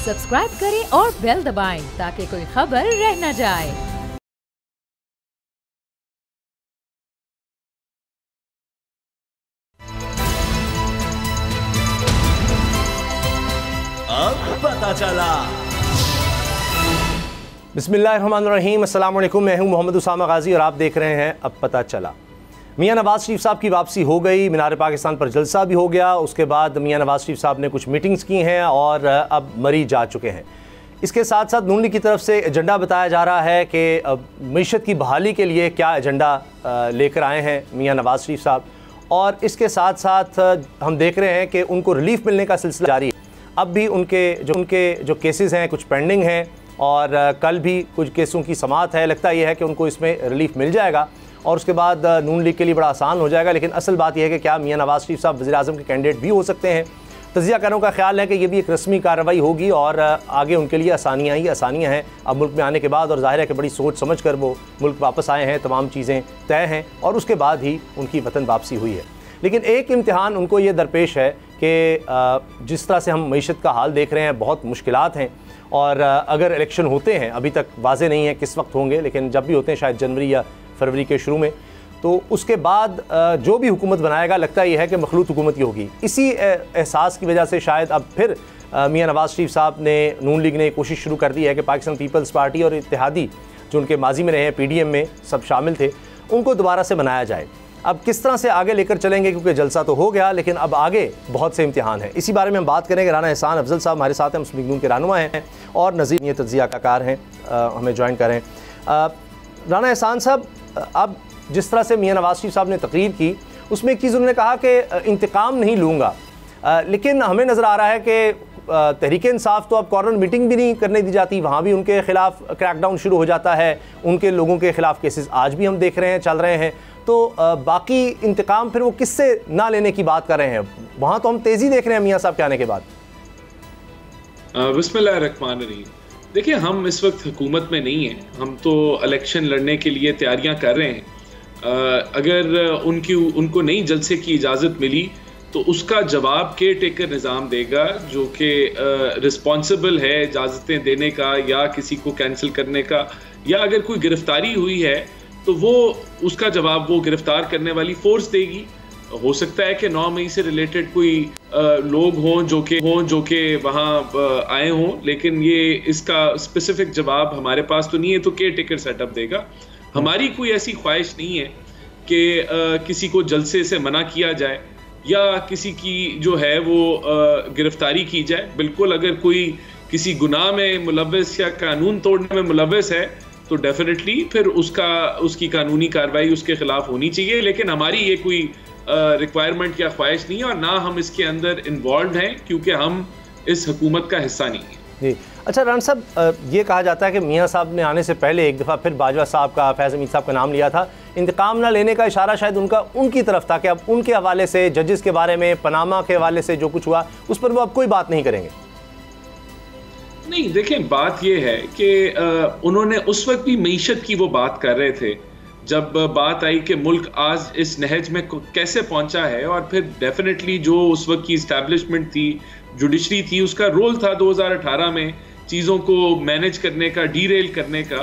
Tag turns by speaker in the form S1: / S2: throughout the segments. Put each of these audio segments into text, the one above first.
S1: Subscribe करें और bell दबाएं ताकि कोई खबर रह न जाए।
S2: अब पता चला।
S3: बिस्मिल्लाहिर्रहमानिर्रहीम, अस्सलाम वालेकुम। मैं हूं मोहम्मद उसामा गाजी और आप देख रहे हैं अब पता चला। मियां नवाज शरीफ साहब की वापसी हो गई, मीनार पाकिस्तान पर जलसा भी हो गया। उसके बाद मियां नवाज शरीफ साहब ने कुछ मीटिंग्स की हैं और अब मरी जा चुके हैं। इसके साथ साथ नून लीग की तरफ से एजेंडा बताया जा रहा है कि मीशत की बहाली के लिए क्या एजेंडा लेकर आए हैं मियां नवाज शरीफ साहब। और इसके साथ साथ हम देख रहे हैं कि उनको रिलीफ मिलने का सिलसिला जारी है। अब भी उनके जो केसेस हैं कुछ पेंडिंग हैं और कल भी कुछ केसों की समाअत है। लगता यह है कि उनको इसमें रिलीफ मिल जाएगा और उसके बाद नून लीग के लिए बड़ा आसान हो जाएगा। लेकिन असल बात यह है कि क्या मियां नवाज शरीफ साहब वज़ीर-ए-आज़म के कैंडिडेट भी हो सकते हैं। तज़कियाकारों का ख्याल है कि ये भी एक रस्मी कार्रवाई होगी और आगे उनके लिए आसानियाँ ही आसानियाँ हैं अब मुल्क में आने के बाद। और ज़ाहिर है कि बड़ी सोच समझ कर वो मुल्क वापस आए हैं, तमाम चीज़ें तय हैं और उसके बाद ही उनकी वतन वापसी हुई है। लेकिन एक इम्तिहान उनको ये दरपेश है कि जिस तरह से हम मईशत का हाल देख रहे हैं बहुत मुश्किलात हैं और अगर इलेक्शन होते हैं, अभी तक वाज़े नहीं है किस वक्त होंगे, लेकिन जब भी होते हैं शायद जनवरी या फरवरी के शुरू में, तो उसके बाद जो भी हुकूमत बनाएगा लगता यह है कि मखलूत हुकूमत ही होगी। इसी एहसास की वजह से शायद अब फिर मियां नवाज शरीफ साहब ने, नून लीग ने कोशिश शुरू कर दी है कि पाकिस्तान पीपल्स पार्टी और इत्तेहादी जो उनके माजी में रहे हैं, PDM में सब शामिल थे, उनको दोबारा से बनाया जाए। अब किस तरह से आगे लेकर चलेंगे, क्योंकि जलसा तो हो गया लेकिन अब आगे बहुत से इम्तिहान हैं। इसी बारे में हम बात करेंगे। राना एहसान अफजल साहब हमारे साथ हैं, मुस्लिम लीग नून के रहनुमा हैं और नज़ीर ये तज्ज़ियाकार हैं, हमें ज्वाइन करें। राना एहसान साहब, अब जिस तरह से मियां नवाज शरीफ साहब ने तकरीर की उसमें एक चीज़ उन्होंने कहा कि इंतकाम नहीं लूँगा, लेकिन हमें नज़र आ रहा है कि तहरीक इंसाफ तो अब कॉर्नर मीटिंग भी नहीं करने दी जाती, वहाँ भी उनके ख़िलाफ़ क्रैकडाउन शुरू हो जाता है, उनके लोगों के ख़िलाफ़ केसेस आज भी हम देख रहे हैं चल रहे हैं। तो बाकी इंतकाम फिर वो किससे ना लेने की बात कर रहे हैं, वहाँ तो हम तेज़ी देख रहे हैं मियाँ साहब के आने के बाद।
S4: बिस्मिल्लाहिर्रहमानिर्रहीम। देखिए, हम इस वक्त हुकूमत में नहीं हैं, हम तो इलेक्शन लड़ने के लिए तैयारियां कर रहे हैं। अगर उनको नई जलसे की इजाज़त मिली तो उसका जवाब केयर टेकर निज़ाम देगा, जो कि रिस्पॉन्सिबल है इजाज़तें देने का या किसी को कैंसिल करने का, या अगर कोई गिरफ्तारी हुई है तो वो उसका जवाब वो गिरफ्तार करने वाली फोर्स देगी। हो सकता है कि 9 मई से रिलेटेड कोई लोग हों जो कि वहाँ आए हों, लेकिन ये इसका स्पेसिफिक जवाब हमारे पास तो नहीं है, तो केयर टेकर सेटअप देगा। हमारी कोई ऐसी ख्वाहिश नहीं है कि किसी को जलसे से मना किया जाए या किसी की जो है वो गिरफ्तारी की जाए। बिल्कुल, अगर कोई किसी गुनाह में मुलव्वस या कानून तोड़ने में मुलव्वस है तो डेफिनेटली फिर उसकी कानूनी कार्रवाई उसके खिलाफ होनी चाहिए। लेकिन हमारी ये कोई रिक्वायरमेंट या ख्वाहिश नहीं है और ना हम इसके अंदर इन्वॉल्व हैं, क्योंकि हम इस हुकूमत का हिस्सा नहीं है।
S3: जी अच्छा, राना साहब, ये कहा जाता है कि मियाँ साहब ने आने से पहले एक दफ़ा फिर बाजवा साहब का, फैज़ हमीद साहब का नाम लिया था। इंतकाम ना लेने का इशारा शायद उनकी तरफ था कि अब उनके हवाले से, जजेस के बारे में, पनामा के हवाले से जो कुछ हुआ उस पर वो अब कोई बात नहीं करेंगे।
S4: नहीं, देखें, बात यह है कि उन्होंने उस वक्त भी मईशत की वो बात कर रहे थे जब बात आई कि मुल्क आज इस नहज में कैसे पहुंचा है, और फिर डेफिनेटली जो उस वक्त की इस्टेब्लिशमेंट थी, जुडिशरी थी, उसका रोल था 2018 में चीज़ों को मैनेज करने का, डीरेल करने का।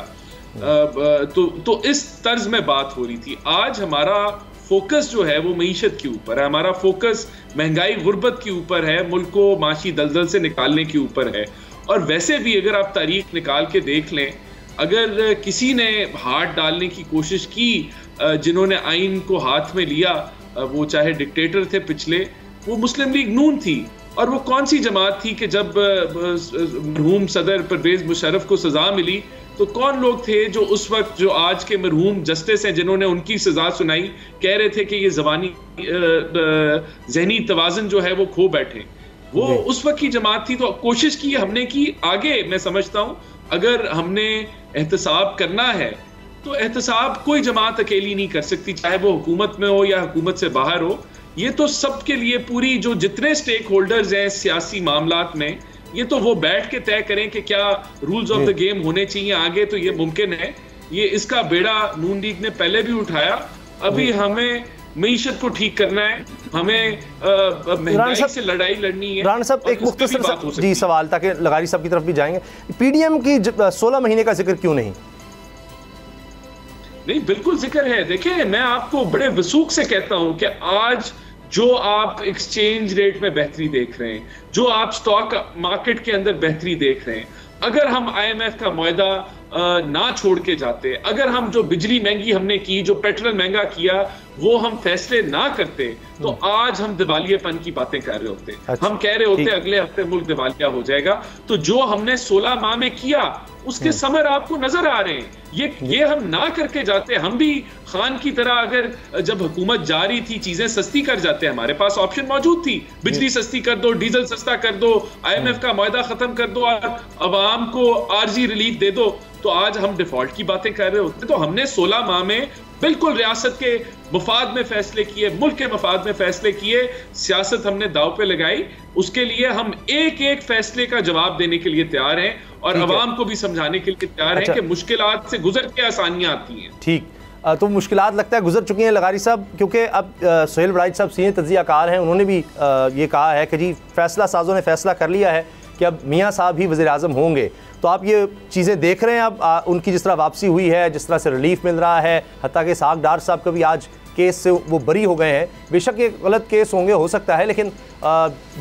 S4: तो इस तर्ज में बात हो रही थी। आज हमारा फोकस जो है वो मईशत के ऊपर है, हमारा फोकस महंगाई गुर्बत के ऊपर है, मुल्क को माशी दलदल से निकालने के ऊपर है। और वैसे भी अगर आप तारीख निकाल के देख लें, अगर किसी ने हाथ डालने की कोशिश की, जिन्होंने आइन को हाथ में लिया, वो चाहे डिक्टेटर थे पिछले, वो मुस्लिम लीग नून थी। और वो कौन सी जमात थी कि जब मरहूम सदर परवेज मुशर्रफ को सजा मिली तो कौन लोग थे जो उस वक्त, जो आज के मरहूम जस्टिस हैं, जिन्होंने उनकी सजा सुनाई, कह रहे थे कि ये ज़बानी ज़हनी तवाज़ुन जो है वो खो बैठे। वो उस वक्त की जमात थी। तो कोशिश की हमने की। आगे मैं समझता हूँ अगर हमने एहतसाब करना है तो एहतसाब कोई जमात अकेली नहीं कर सकती, चाहे वो हुकूमत में हो या हुकूमत से बाहर हो। ये तो सबके लिए, पूरी जो जितने स्टेक होल्डर्स हैं सियासी मामलात में, ये तो वो बैठ के तय करें कि क्या रूल्स ऑफ द गेम होने चाहिए आगे। तो ये मुमकिन है, ये इसका बेड़ा नून लीग ने पहले भी उठाया। अभी हमें मीशत को ठीक करना है, हमें महंगाई से लड़ाई लड़नी है।
S3: राणा साहब, एक मुख्तसर जी सवाल, ताकि लगारी साहब की तरफ भी जाएंगे, पीडीएम की 16 महीने का जिक्र क्यों नहीं?
S4: नहीं, बिल्कुल जिक्र है। देखिए, मैं आपको बड़े वसूख से कहता हूं कि आज जो आप एक्सचेंज रेट में बेहतरी देख रहे हैं, जो आप स्टॉक मार्केट के अंदर बेहतरी देख रहे हैं, अगर हम आईएमएफ का मुआहदा ना छोड़ के जाते, अगर हम जो बिजली महंगी हमने की, जो पेट्रोल महंगा किया, वो हम फैसले ना करते, तो आज हम दिवालियापन की बातें कर रहे होते।
S3: अच्छा,
S4: हम कह रहे होते अगले हफ्ते मुल्क दिवालिया हो जाएगा। तो जो हमने 16 माह में किया, उसके समर आपको नजर आ रहे हैं। ये हम ना करके जाते, हम भी खान की तरह अगर जब हुकूमत जा रही थी चीजें सस्ती कर जाते, हमारे पास ऑप्शन मौजूद थी, बिजली सस्ती कर दो, डीजल सस्ता कर दो, आईएमएफ का मुआहदा खत्म कर दो और अवाम को आर्जी रिलीफ दे दो, तो आज हम डिफॉल्ट की बातें कर रहे होते। तो हमने 16 माह में बिल्कुल रियासत के मफाद में फैसले किए, मुल्क के मफाद में फैसले किए, सियासत हमने दाव पे लगाई। उसके लिए हम एक एक फैसले का जवाब देने के लिए तैयार हैं और अवाम को भी समझाने के लिए तैयार हैं कि मुश्किलात से गुजर के आसानियां आती हैं।
S3: ठीक, तो मुश्किलात लगता है गुजर चुकी हैं लगारी साहब, क्योंकि अब सुहेल बड़ाइच साहब सीनियर तज्ज़ियाकार हैं, उन्होंने भी ये कहा है कि जी फैसला साजों ने फैसला कर लिया है कि अब मियाँ साहब ही वज़ीर आज़म होंगे। तो आप ये चीज़ें देख रहे हैं, अब उनकी जिस तरह वापसी हुई है, जिस तरह से रिलीफ मिल रहा है, हत्ता कि इसहाक डार साहब का भी आज केस से वो बरी हो गए हैं। बेशक ये गलत केस होंगे, हो सकता है, लेकिन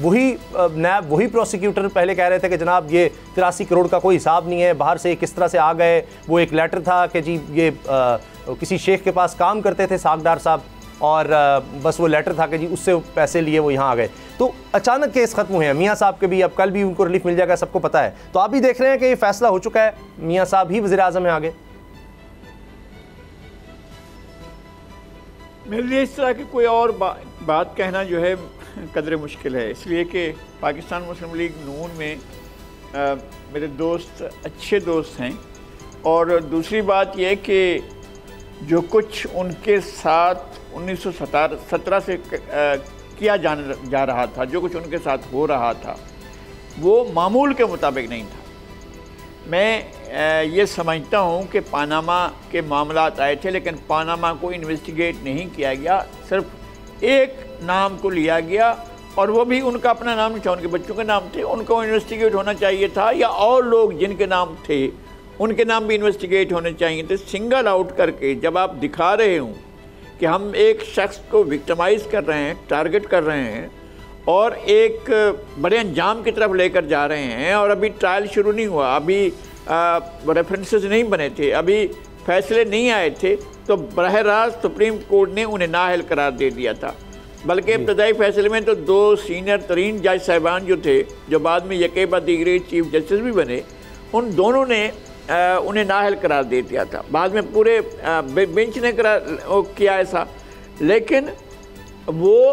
S3: वही प्रोसिक्यूटर पहले कह रहे थे कि जनाब ये 83 करोड़ का कोई हिसाब नहीं है, बाहर से किस तरह से आ गए। वो एक लेटर था कि जी ये किसी शेख के पास काम करते थे इसहाक डार साहब, और बस वो लेटर था कि जी उससे पैसे लिए वो यहाँ आ गए। तो अचानक केस ख़त्म हुए हैं मियाँ साहब के भी, अब कल भी उनको रिलीफ मिल जाएगा, सबको पता है। तो आप भी देख रहे हैं कि ये फैसला हो चुका है, मियाँ साहब ही वज़ीर आज़म है आगे।
S5: मेरे लिए इस तरह की कोई और बात कहना जो है कदरे मुश्किल है, इसलिए कि पाकिस्तान मुस्लिम लीग नून में मेरे दोस्त अच्छे दोस्त हैं, और दूसरी बात यह कि जो कुछ उनके साथ 1917 से किया जा रहा था, जो कुछ उनके साथ हो रहा था, वो मामूल के मुताबिक नहीं था। मैं ये समझता हूँ कि पानामा के मामलात आए थे, लेकिन पानामा को इन्वेस्टिगेट नहीं किया गया, सिर्फ एक नाम को लिया गया, और वो भी उनका अपना नाम नहीं था, उनके बच्चों के नाम थे। उनको इन्वेस्टिगेट होना चाहिए था, या और लोग जिनके नाम थे उनके नाम भी इन्वेस्टिगेट होने चाहिए थे। सिंगल आउट करके जब आप दिखा रहे हों कि हम एक शख्स को विक्टिमाइज़ कर रहे हैं, टारगेट कर रहे हैं, और एक बड़े अंजाम की तरफ लेकर जा रहे हैं, और अभी ट्रायल शुरू नहीं हुआ, अभी रेफरेंसेस नहीं बने थे, अभी फैसले नहीं आए थे, तो बरह रास्त सुप्रीम कोर्ट ने उन्हें नाअहल करार दे दिया था। बल्कि इब्तदाई फैसले में तो 2 सीनियर तरीन जज साहिबान जो थे, जो बाद में यके बाद दीगरे चीफ जस्टिस भी बने, उन दोनों ने उन्हें नाअहल करार दे दिया था। बाद में पूरे बेंच ने किया ऐसा, लेकिन वो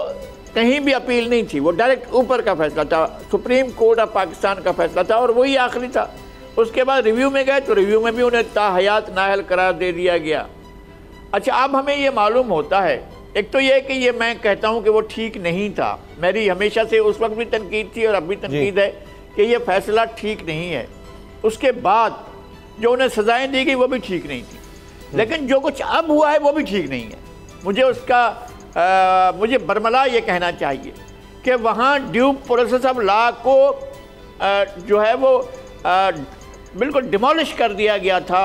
S5: कहीं भी अपील नहीं थी, वो डायरेक्ट ऊपर का फैसला था, सुप्रीम कोर्ट ऑफ पाकिस्तान का फैसला था, और वही आखिरी था। उसके बाद रिव्यू में गए तो रिव्यू में भी उन्हें ताहयात नाअहल करार दे दिया गया। अच्छा, अब हमें ये मालूम होता है, एक तो ये कि ये मैं कहता हूँ कि वो ठीक नहीं था, मेरी हमेशा से उस वक्त भी तनकीद थी और अब भी तनकीद है कि ये फैसला ठीक नहीं है। उसके बाद जो उन्हें सजाएं दी गई वो भी ठीक नहीं थी, लेकिन जो कुछ अब हुआ है वो भी ठीक नहीं है। मुझे उसका मुझे बरमला ये कहना चाहिए कि वहाँ ड्यू प्रोसेस ऑफ लॉ को जो है वो बिल्कुल डिमोलिश कर दिया गया था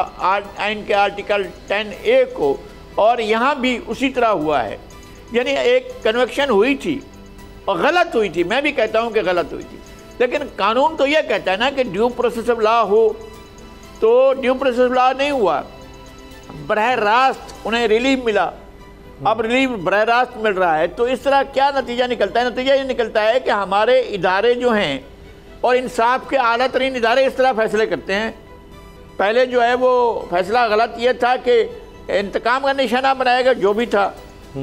S5: आइन के आर्टिकल 10A को, और यहाँ भी उसी तरह हुआ है। यानी एक कन्वेक्शन हुई थी और गलत हुई थी, मैं भी कहता हूँ कि गलत हुई थी, लेकिन कानून तो यह कहता है ना कि ड्यू प्रोसेस ऑफ लॉ हो, तो ड्यू प्रोसेस ऑफ लॉ नहीं हुआ, बरह रास्त उन्हें रिलीफ मिला, अब रिलीफ बरह रास्त मिल रहा है। तो इस तरह क्या नतीजा निकलता है? नतीजा ये निकलता है कि हमारे इदारे जो हैं और इंसाफ के आला तरीन इदारे इस तरह फैसले करते हैं। पहले जो है वो फैसला गलत ये था कि इंतकाम का निशाना बनाएगा, जो भी था,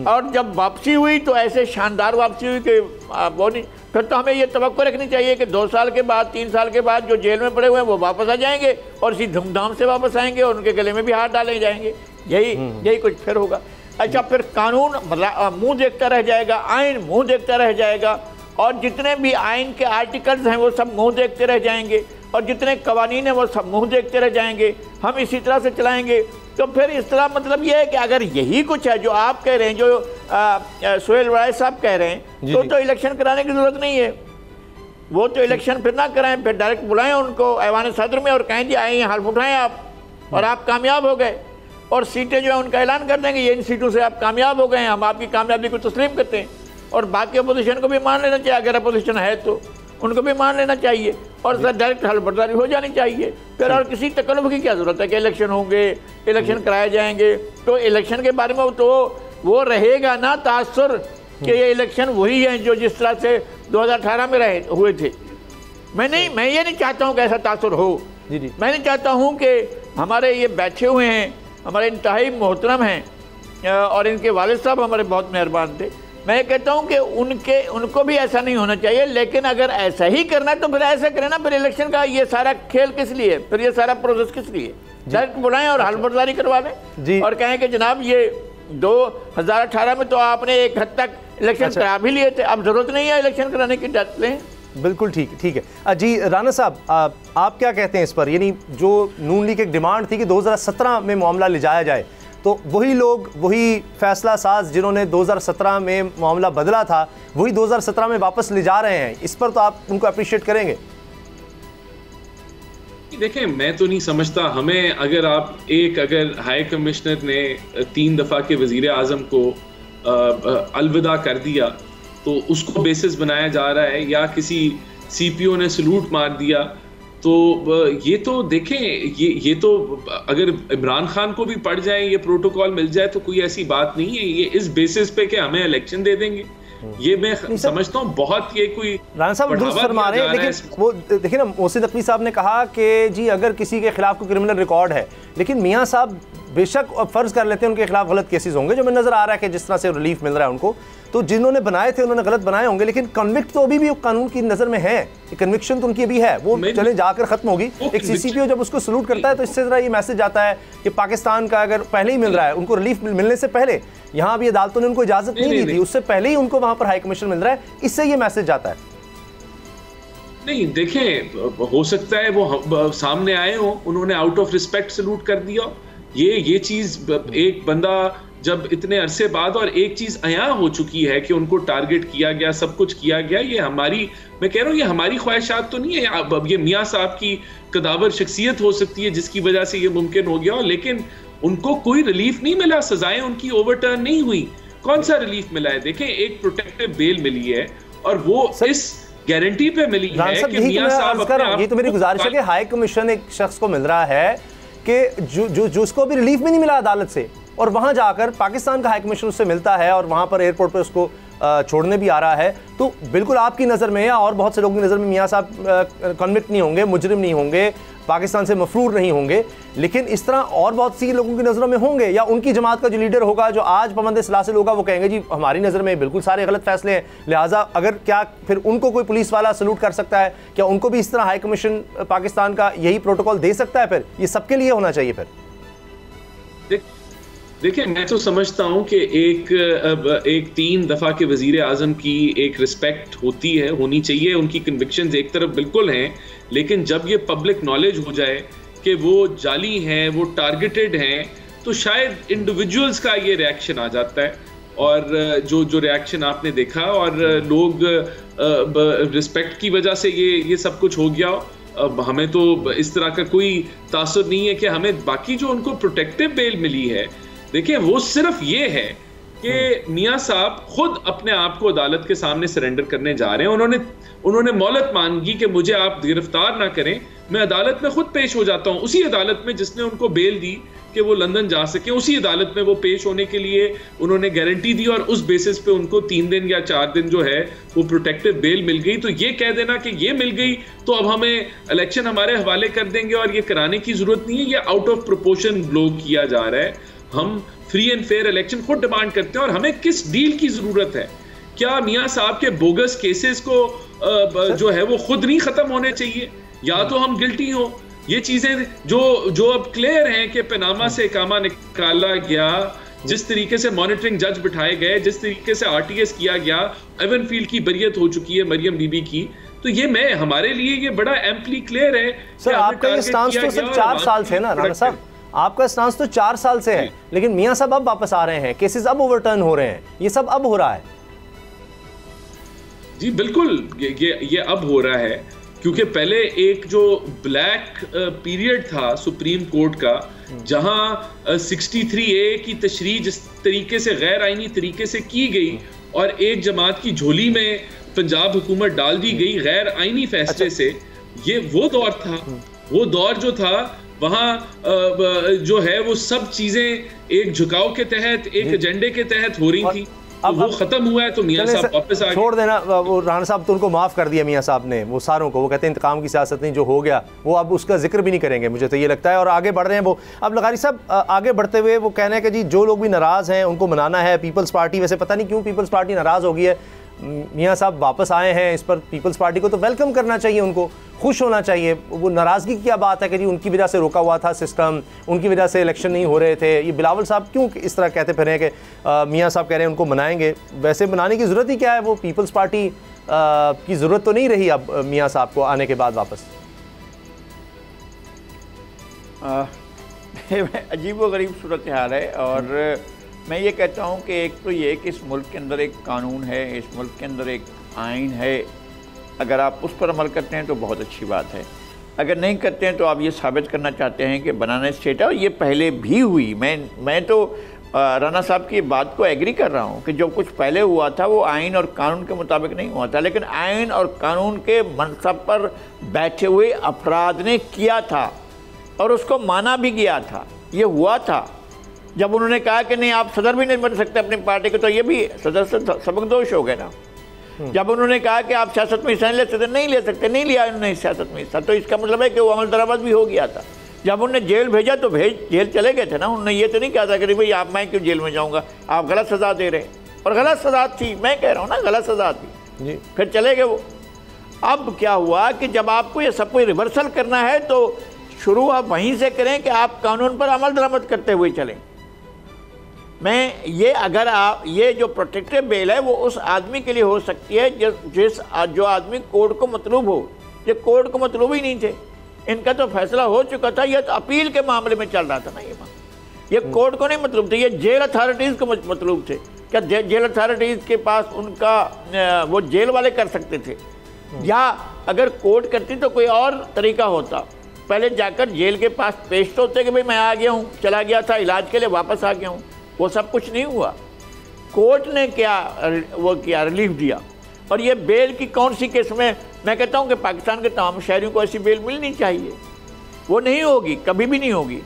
S5: और जब वापसी हुई तो ऐसे शानदार वापसी हुई कि वो नहीं, फिर तो हमें ये तवक्को रखनी चाहिए कि 2 साल के बाद 3 साल के बाद जो जेल में पड़े हुए हैं वो वापस आ जाएंगे और इसी धूमधाम से वापस आएंगे और उनके गले में भी हाथ डाले जाएंगे। यही कुछ फिर होगा। अच्छा, फिर कानून मुंह देखता रह जाएगा, आइन मुंह देखता रह जाएगा, और जितने भी आइन के आर्टिकल्स हैं वो सब मुंह देखते रह जाएंगे, और जितने कवानीन हैं वो सब मुँह देखते रह जाएंगे, हम इसी तरह से चलाएँगे। तो फिर इस तरह मतलब ये है कि अगर यही कुछ है जो आप कह रहे हैं, जो सोहेल वड़ाई साहब कह रहे हैं, तो इलेक्शन कराने की ज़रूरत नहीं है। वो तो इलेक्शन फिर ना कराएं, फिर डायरेक्ट बुलाएं उनको ऐवान सदर में और कहें जी आइए हल्फ उठाएं आप, और आप कामयाब हो गए, और सीटें जो है उनका ऐलान कर देंगे, ये इन सीटों से आप कामयाब हो गए हैं, हम आपकी कामयाबी को तस्लीम करते हैं। और बाकी अपोजिशन को भी मान लेना चाहिए, अगर अपोजिशन है तो उनको भी मान लेना चाहिए, और सर डायरेक्ट हलफबर्दारी हो जानी चाहिए। फिर और किसी तकल्लुफ़ की क्या ज़रूरत है कि इलेक्शन होंगे, इलेक्शन कराए जाएंगे। तो इलेक्शन के बारे में तो वो रहेगा ना तासुर कि ये इलेक्शन वही है जो जिस तरह से 2018 में हुए थे। मैं ये नहीं चाहता हूँ कि ऐसा तासुर हो। मैं नहीं चाहता हूँ कि हमारे ये बैठे हुए हैं, हमारे इंतहाई मोहतरम हैं और इनके वालिद साहब हमारे बहुत मेहरबान थे। मैं ये कहता हूँ कि उनको भी ऐसा नहीं होना चाहिए, लेकिन अगर ऐसा ही करना है तो फिर ऐसा करें ना। फिर इलेक्शन का ये सारा खेल किस लिए, फिर ये सारा प्रोसेस किस लिए? डायरेक्ट बुलाएं और हलफबर्दारी करवा दें और कहें कि जनाब ये 2018 में तो आपने एक हद तक इलेक्शन करा भी लिए थे, अब जरूरत नहीं है इलेक्शन कराने की, डट लें।
S3: बिल्कुल ठीक है जी। राना साहब, आप क्या कहते हैं इस पर? यानी जो नून लीग एक डिमांड थी कि 2017 में मामला ले जाया जाए, तो वही लोग, वही फैसला साज जिन्होंने 2017 में मामला बदला था, वही 2017 में वापस ले जा रहे हैं। इस पर तो आप उनको अप्रिशिएट करेंगे?
S4: देखें, मैं तो नहीं समझता हमें, अगर हाई कमिश्नर ने 3 दफ़ा के वज़ीर आज़म को अलविदा कर दिया तो उसको बेसिस बनाया जा रहा है, या किसी CPO ने सलूट मार दिया, तो ये तो देखें, ये तो अगर इमरान खान को भी पड़ जाए, ये प्रोटोकॉल मिल जाए, तो कोई ऐसी बात नहीं है। ये इस बेसिस पे कि हमें इलेक्शन दे देंगे, ये मैं समझता हूँ बहुत ये कोई
S3: राना साहब दुरुस्त फरमा रहे हैं। लेकिन वो देखिए ना, मोहसिन नकवी साहब ने कहा कि जी अगर किसी के खिलाफ कोई क्रिमिनल रिकॉर्ड है, लेकिन मियाँ साहब बेशक फ़र्ज़ कर लेते हैं उनके खिलाफ गलत केसेस होंगे, जो मैं नज़र आ रहा है कि जिस तरह से रिलीफ मिल रहा है उनको, तो जिन्होंने बनाए थे उन्होंने गलत बनाए होंगे, लेकिन कन्विक्ट तो अभी भी कानून की नज़र में है, कन्विक्शन तो उनकी अभी है, वो चले जाकर ख़त्म होगी। एक CCPO जब उसको सलूट करता है तो इससे ज़रा ये मैसेज आता है कि पाकिस्तान का अगर पहले ही मिल रहा है, उनको रिलीफ मिलने से पहले, यहाँ अभी अदालतों ने उनको इजाज़त नहीं दी थी, उससे पहले ही उनको वहाँ पर हाई कमीशन मिल रहा है, इससे ये मैसेज जाता है।
S4: नहीं, देखें, हो सकता है वो सामने आए हो, उन्होंने आउट ऑफ रिस्पेक्ट सलूट कर दिया। ये चीज़, एक बंदा जब इतने अरसे बाद, और एक चीज़ अया हो चुकी है कि उनको टारगेट किया गया, सब कुछ किया गया, ये हमारी, मैं कह रहा हूँ, ये हमारी ख्वाहिशात तो नहीं है। अब ये मियाँ साहब की कदावर शख्सियत हो सकती है जिसकी वजह से ये मुमकिन हो गया, लेकिन उनको कोई रिलीफ नहीं मिला, सजाएं उनकी ओवरटर्न नहीं हुई। कौन सा रिलीफ मिला है? देखें, एक प्रोटेक्टिव बेल मिली है और वो इस गारंटी पे मिली है कि मियाँ साहब अपने आप,
S3: ये तो मेरी गुजारिश है कि हाई कमीशन एक शख्स को मिल रहा है कि जो उसको भी रिलीफ भी नहीं मिला अदालत से, और वहां जाकर पाकिस्तान का हाई कमीशन उससे मिलता है और वहां पर एयरपोर्ट पे उसको छोड़ने भी आ रहा है, तो बिल्कुल आपकी नज़र में या और बहुत से लोगों की नज़र में मियाँ साहब कन्विक्ट नहीं होंगे, मुजरिम नहीं होंगे, पाकिस्तान से मफरूर नहीं होंगे, लेकिन इस तरह और बहुत सी लोगों की नज़रों में होंगे, या उनकी जमात का जो लीडर होगा, जो आज पाबंद सलासिल होगा, वो कहेंगे जी हमारी नज़र में बिल्कुल सारे गलत फैसले हैं, लिहाजा अगर क्या फिर उनको कोई पुलिस वाला सलूट कर सकता है? क्या उनको भी इस तरह हाई कमीशन पाकिस्तान का यही प्रोटोकॉल दे सकता है? फिर ये सबके लिए होना चाहिए। फिर
S4: देखिए, मैं तो समझता हूँ कि एक 3 दफ़ा के वज़ीर आज़म की एक रिस्पेक्ट होनी चाहिए, उनकी कन्विक्शंस एक तरफ बिल्कुल हैं, लेकिन जब ये पब्लिक नॉलेज हो जाए कि वो जाली हैं, वो टारगेटेड हैं, तो शायद इंडिविजुअल्स का ये रिएक्शन आ जाता है, और जो रिएक्शन आपने देखा, और लोग रिस्पेक्ट की वजह से ये सब कुछ हो गया। अब हमें तो इस तरह का कोई तासुर नहीं है कि हमें बाकी जो उनको प्रोटेक्टिव बेल मिली है, देखिए वो सिर्फ ये है कि मियाँ साहब खुद अपने आप को अदालत के सामने सरेंडर करने जा रहे हैं। उन्होंने मोहलत मांगी कि मुझे आप गिरफ्तार ना करें, मैं अदालत में खुद पेश हो जाता हूँ, उसी अदालत में जिसने उनको बेल दी कि वो लंदन जा सके, उसी अदालत में वो पेश होने के लिए उन्होंने गारंटी दी, और उस बेसिस पे उनको 3 दिन या 4 दिन जो है वो प्रोटेक्टिव बेल मिल गई। तो ये कह देना कि ये मिल गई तो अब हमें इलेक्शन हमारे हवाले कर देंगे और ये कराने की जरूरत नहीं है, ये आउट ऑफ प्रोपोर्शन ब्लो किया जा रहा है। हम फ्री एंड फेयर इलेक्शन खुद डिमांड करते हैं, और हमें किस डील की जरूरत है? क्या मियाँ साहब के बोगस केसेस को जो है वो खुद नहीं खत्म होने चाहिए? या तो हम गिल्टी हो, ये चीजें जो अब क्लियर हैं कि पनामा से इकामा निकाला गया, जिस तरीके से मॉनिटरिंग जज बिठाए गए, जिस तरीके से RTS किया गया, एवन फील्ड की बरियत हो चुकी है मरियम बीबी की, तो ये हमारे लिए ये बड़ा एम्पली क्लियर है।
S3: सर आपका ये स्टांस तो सिर्फ 4 साल से ना राणा साहब, आपका स्टांस तो 4 साल से है, लेकिन मियां साहब अब वापस आ रहे हैं, केसेस अब ओवरटर्न हो रहे हैं, ये सब अब हो रहा है। जी
S4: बिल्कुल, ये अब हो रहा है, क्योंकि पहले एक जो ब्लैक पीरियड था सुप्रीम कोर्ट का, जहां 63A की तशरीह जिस तरीके से गैर आईनी तरीके से की गई और एक जमात की झोली में पंजाब हुकूमत डाल दी गई गैर आईनी फैसले से, ये वो दौर था। वो दौर जो था वहां जो है वो सब चीजें एक झुकाव के तहत, एक एजेंडे के तहत हो रही थी। अब वो खत्म हुआ है तो मियां साहब वापस आ गए।
S3: छोड़ देना, वो राणा साहब तो उनको माफ कर दिया मियां साहब ने, वो सारों को, वो कहते हैं इंतकाम की सियासत नहीं, जो हो गया वो अब उसका जिक्र भी नहीं करेंगे, मुझे तो ये लगता है, और आगे बढ़ रहे हैं वो। अब लगारी साहब आगे बढ़ते हुए वो कहना है कि जी जो लोग भी नाराज़ हैं उनको मनाना है। पीपल्स पार्टी, वैसे पता नहीं क्यों पीपल्स पार्टी नाराज़ हो गई है, मियां साहब वापस आए हैं, इस पर पीपल्स पार्टी को तो वेलकम करना चाहिए, उनको खुश होना चाहिए। वो नाराज़गी की क्या बात है कि जी उनकी वजह से रोका हुआ था सिस्टम, उनकी वजह से इलेक्शन नहीं हो रहे थे। ये बिलावल साहब क्यों इस तरह कहते फिर हैं कि मियां साहब कह रहे हैं उनको मनाएंगे, वैसे मनाने की ज़रूरत ही क्या है? वो पीपल्स पार्टी की ज़रूरत तो नहीं रही अब मियां साहब को आने के बाद वापस।
S5: अजीब व गरीब सूरत हाल है, और मैं ये कहता हूँ कि एक तो ये कि इस मुल्क के अंदर एक कानून है, इस मुल्क के अंदर एक आइन है, अगर आप उस पर अमल करते हैं तो बहुत अच्छी बात है। अगर नहीं करते हैं तो आप ये साबित करना चाहते हैं कि बनाना स्टेट है, और ये पहले भी हुई। मैं तो राणा साहब की बात को एग्री कर रहा हूँ कि जो कुछ पहले हुआ था वो आइन और कानून के मुताबिक नहीं हुआ था, लेकिन आइन और कानून के मनसब पर बैठे हुए अफराद ने किया था और उसको माना भी गया था। ये हुआ था जब उन्होंने कहा कि नहीं आप सदर भी नहीं बन सकते अपनी पार्टी के, तो ये भी सदर से सबकदोश हो गए ना। जब उन्होंने कहा कि आप सियासत में हिस्सा नहीं ले सकते, नहीं ले सकते, नहीं लिया उन्होंने सियासत में हिस्सा, तो इसका मतलब है कि वो अमल दरामद भी हो गया था। जब उन्होंने जेल भेजा तो जेल चले गए थे ना, उन्होंने ये तो नहीं कहा था कि भाई आप, मैं क्यों जेल में जाऊँगा, आप गलत सज़ा दे रहे हैं, और गलत सज़ा थी, मैं कह रहा हूँ ना गलत सज़ा थी जी। फिर चले गए वो। अब क्या हुआ कि जब आपको ये सब कुछ रिवर्सल करना है तो शुरू आप वहीं से करें कि आप कानून पर अमल दरामद करते हुए चलें। मैं ये, अगर आप ये जो प्रोटेक्टिव बेल है वो उस आदमी के लिए हो सकती है जो आदमी कोर्ट को मतलूब हो। ये कोर्ट को मतलूब ही नहीं थे, इनका तो फैसला हो चुका था, ये तो अपील के मामले में चल रहा था ना। ये कोर्ट को नहीं मतलूब थे, ये जेल अथॉरिटीज़ को मतलूब थे। क्या जेल अथॉरिटीज़ के पास उनका वो जेल वाले कर सकते थे, या अगर कोर्ट करती तो कोई और तरीका होता, पहले जाकर जेल के पास पेश तो होते कि भाई मैं आ गया हूँ, चला गया था इलाज के लिए, वापस आ गया हूँ। वो सब कुछ नहीं हुआ। कोर्ट ने क्या वो किया, रिलीफ दिया। और ये बेल की कौन सी केस में, मैं कहता हूँ कि पाकिस्तान के तमाम शहरियों को ऐसी बेल मिलनी चाहिए। वो नहीं होगी, कभी भी नहीं होगी।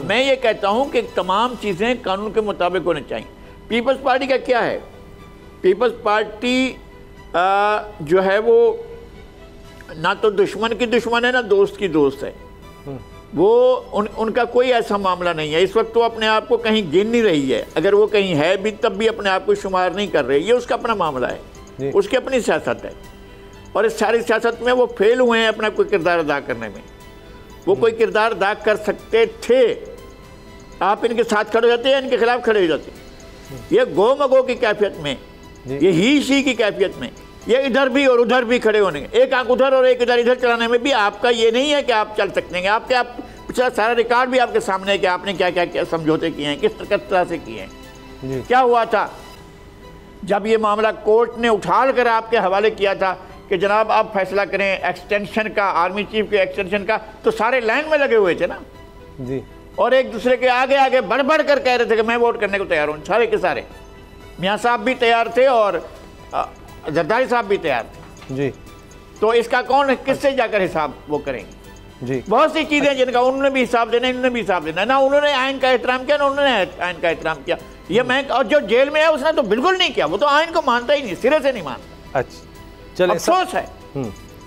S5: मैं ये कहता हूँ कि तमाम चीज़ें कानून के मुताबिक होनी चाहिए। पीपल्स पार्टी का क्या है, पीपल्स पार्टी जो है वो ना तो दुश्मन की दुश्मन है ना दोस्त की दोस्त है। वो उनका कोई ऐसा मामला नहीं है। इस वक्त वो अपने आप को कहीं गिन नहीं रही है, अगर वो कहीं है भी तब भी अपने आप को शुमार नहीं कर रही। ये उसका अपना मामला है, उसकी अपनी सियासत है, और इस सारी सियासत में वो फेल हुए हैं अपना कोई किरदार अदा करने में। वो कोई किरदार अदा कर सकते थे, आप इनके साथ खड़े हो जाते हैं, इनके खिलाफ खड़े हो जाते। ये गो मगो की कैफियत में, ये ही शी की कैफियत में, ये इधर भी और उधर भी खड़े होने, एक आंख उधर और एक इधर चलाने में भी आपका ये नहीं है कि आप चल सकते हैं। आपके आप पिछला सारा रिकॉर्ड भी आपके सामने है कि आपने क्या क्या क्या समझौते किए हैं, किस तरह से किए हैं। क्या हुआ था जब ये मामला कोर्ट ने उठा कर आपके हवाले किया था कि जनाब आप फैसला करें एक्सटेंशन का, आर्मी चीफ के एक्सटेंशन का, तो सारे लाइन में लगे हुए थे ना जी, और एक दूसरे के आगे आगे बढ़ बढ़ कर कह रहे थे कि मैं वोट करने को तैयार हूँ। सारे के सारे मियाँ साहब भी तैयार थे और जरदारी साहब भी तैयार थे जी। तो इसका कौन किससे जाकर हिसाब वो करेंगे जी। बहुत सी चीज़ें जिनका उन्होंने भी हिसाब देना, इन्होंने भी हिसाब देना, ना उन्होंने आइन का एहतराम किया ना उन्होंने आइन का एहतराम किया। ये मैं, और जो जेल में है उसने तो बिल्कुल नहीं किया, वो तो आइन को मानता ही नहीं, सिरे से नहीं मानता।
S3: अच्छा चलिए,
S5: अफसोस है।